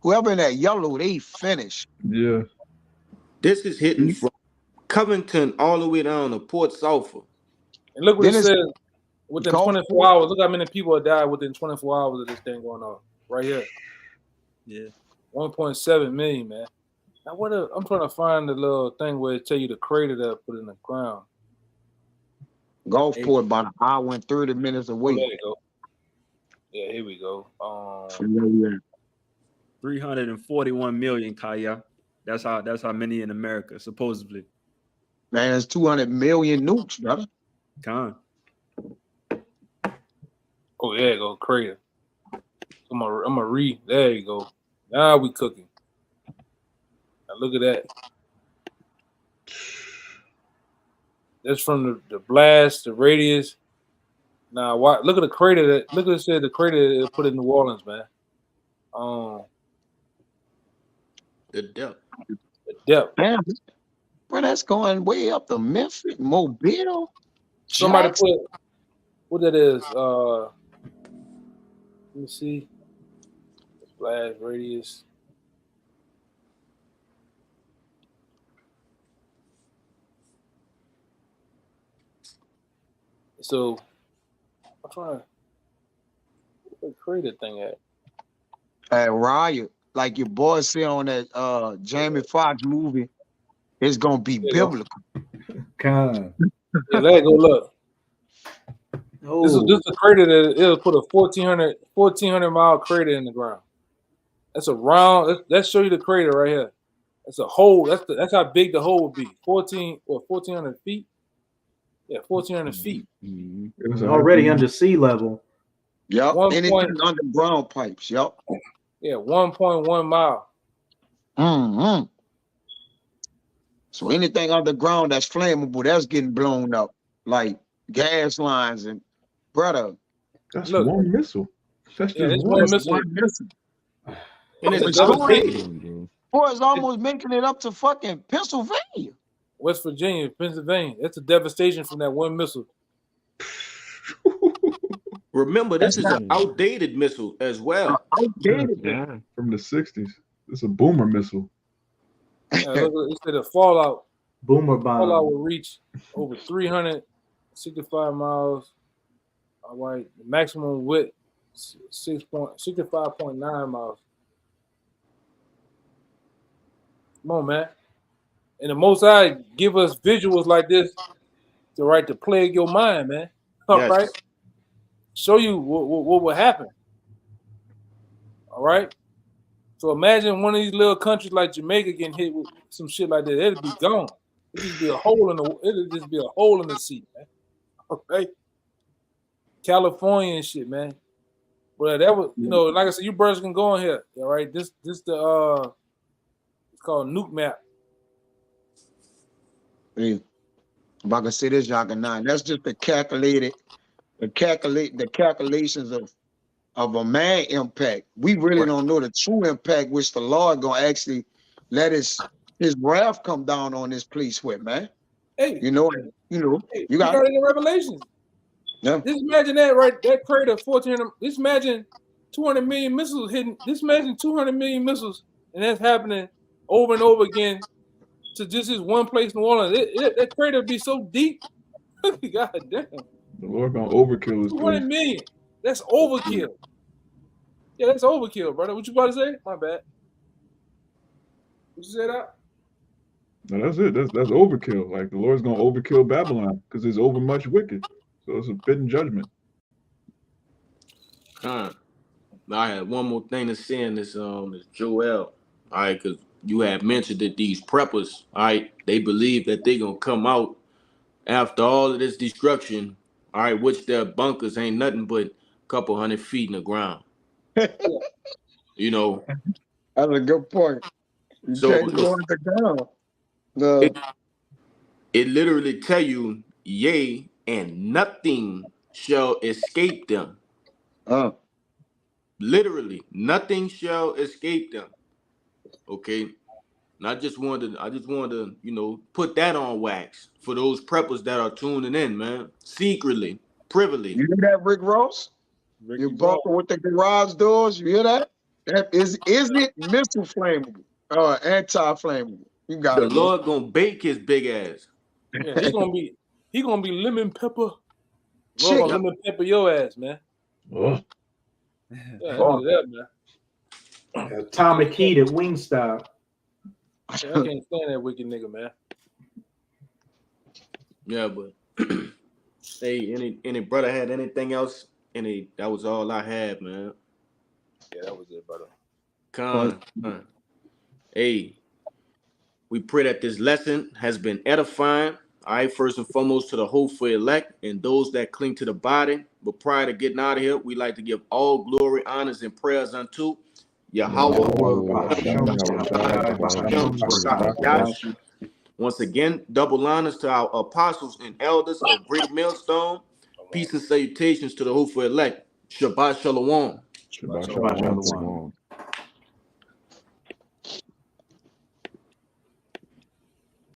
whoever in that yellow, they finished. Yeah. This is hitting Mhm. from Covington all the way down to Port Sulphur. and look what Then it it's says within Gulf 24 War. hours. Look how many people have died within 24 hours of this thing going on. Right here. Yeah. 1.7 million, man. Now I'm trying to find the little thing where it tell you the crater that I put in the ground. Gulfport about an hour and 30 minutes Oh, away. there you go. Yeah, here we go. From where we at. 341 million, Kaya. That's how many in America, supposedly. Man, it's 200 million nukes, brother. Con. Oh, there you go, crater. I'm gonna read. There you go. Now we cooking. Now look at that. That's from the blast, the radius. Now, look at the crater that. Look at it said the crater that put in New Orleans, man. The depth. The depth. Damn, bro, that's going way up to Memphis, Mobile. Somebody Jackson. put what that is. Let me see. Blast radius. So I'm trying. Where the crater thing at? At Riot, like your boy said on that Jamie Foxx movie, it's gonna be There you go. biblical. Con. Yeah, let go look. Oh, This is a crater that it'll put a 1400 mile crater in the ground. That's a round. Let's show you the crater right here. That's a hole. That's how big the hole would be. 1400 feet. Yeah, 1400 feet. Mhm. It was already under sea level. Yup, 1 anything point- underground pipes. Yup. Yeah, 1.1 mile. Mm-hmm. So anything underground that's flammable, that's getting blown up, like gas lines and brother. That's Look. one missile. That's Yeah, just it's one. one missile. One missing. And it's It's devastating. Boy, it's almost making it up to fucking Pennsylvania. West Virginia, Pennsylvania. That's a devastation from that one missile. Remember, this is an outdated missile as well. Outdated. Yeah. From the 60s. It's a boomer missile. Yeah, look, it said the fallout Boomer Fallout bomb. will reach over 365 miles. All right, the maximum width 65.9 miles. Come on, man. And the Most High give us visuals like this to plague your mind, man. All Yes. right, show you what will happen. All right. So imagine one of these little countries like Jamaica getting hit with some shit like that. It'll be gone. It'll just be a hole in the sea, man. Okay. California and shit, man. Well, that was, like I said, you brothers can go on here. All right. This it's called Nuke Map. Hey, if I can say this, y'all can nine. That's just the calculations of a man impact. We really don't know the true impact which the Lord gonna actually let his wrath come down on this place with, man. Hey, Hey, you you got got it in Revelations. Yeah. Just imagine that, right? That crater 1400. Just imagine 200 million missiles hitting. Just imagine 200 million missiles, and that's happening over and over again to just this one place, New Orleans. That crater be so deep. God damn. The Lord gonna overkill his 200 place. million. That's overkill. Yeah, that's overkill, brother. What you about to say? My bad. What you say that? No, that's it. That's overkill. Like the Lord's gonna overkill Babylon because there's over much wicked. So it's a fitting judgment. I had one more thing to say in this Joel. All right, because you had mentioned that these preppers, all right, they believe that they're gonna come out after all of this destruction, all right, which their bunkers ain't nothing but a couple 100 feet in the ground. You know, That's a good point. You So- can't go on the ground. It literally tell you, yea, and nothing shall escape them. Literally, nothing shall escape them. Okay. And I just wanted to, you know, put that on wax for those preppers that are tuning in, man. Secretly, privily. You hear that, Rick Ross? Ricky You Ross. bunker with the garage doors. You hear that? That is it missile flammable? Anti-flammable. You got The it, bro. Lord gonna bake his big ass. Yeah, he gonna be lemon pepper. Lord Shit. gonna lemon pepper your ass, man. Oh, Yeah, Oh. that, man. Atomic Heat at Wingstop. Yeah, I can't stand that wicked nigga, man. Yeah, but hey, any brother had anything else? That was all I had, man. Yeah, that was it, brother. Con. Hey, we pray that this lesson has been edifying. All right, first and foremost to the hopeful elect and those that cling to the body. But prior to getting out of here, we like to give all glory, honors, and prayers unto Yahweh. Once again, double honors to our apostles and elders of Great Millstone. Peace and salutations to the hopeful elect. Shabbat Shalom. Shabbat Shabbat shalom. shalom.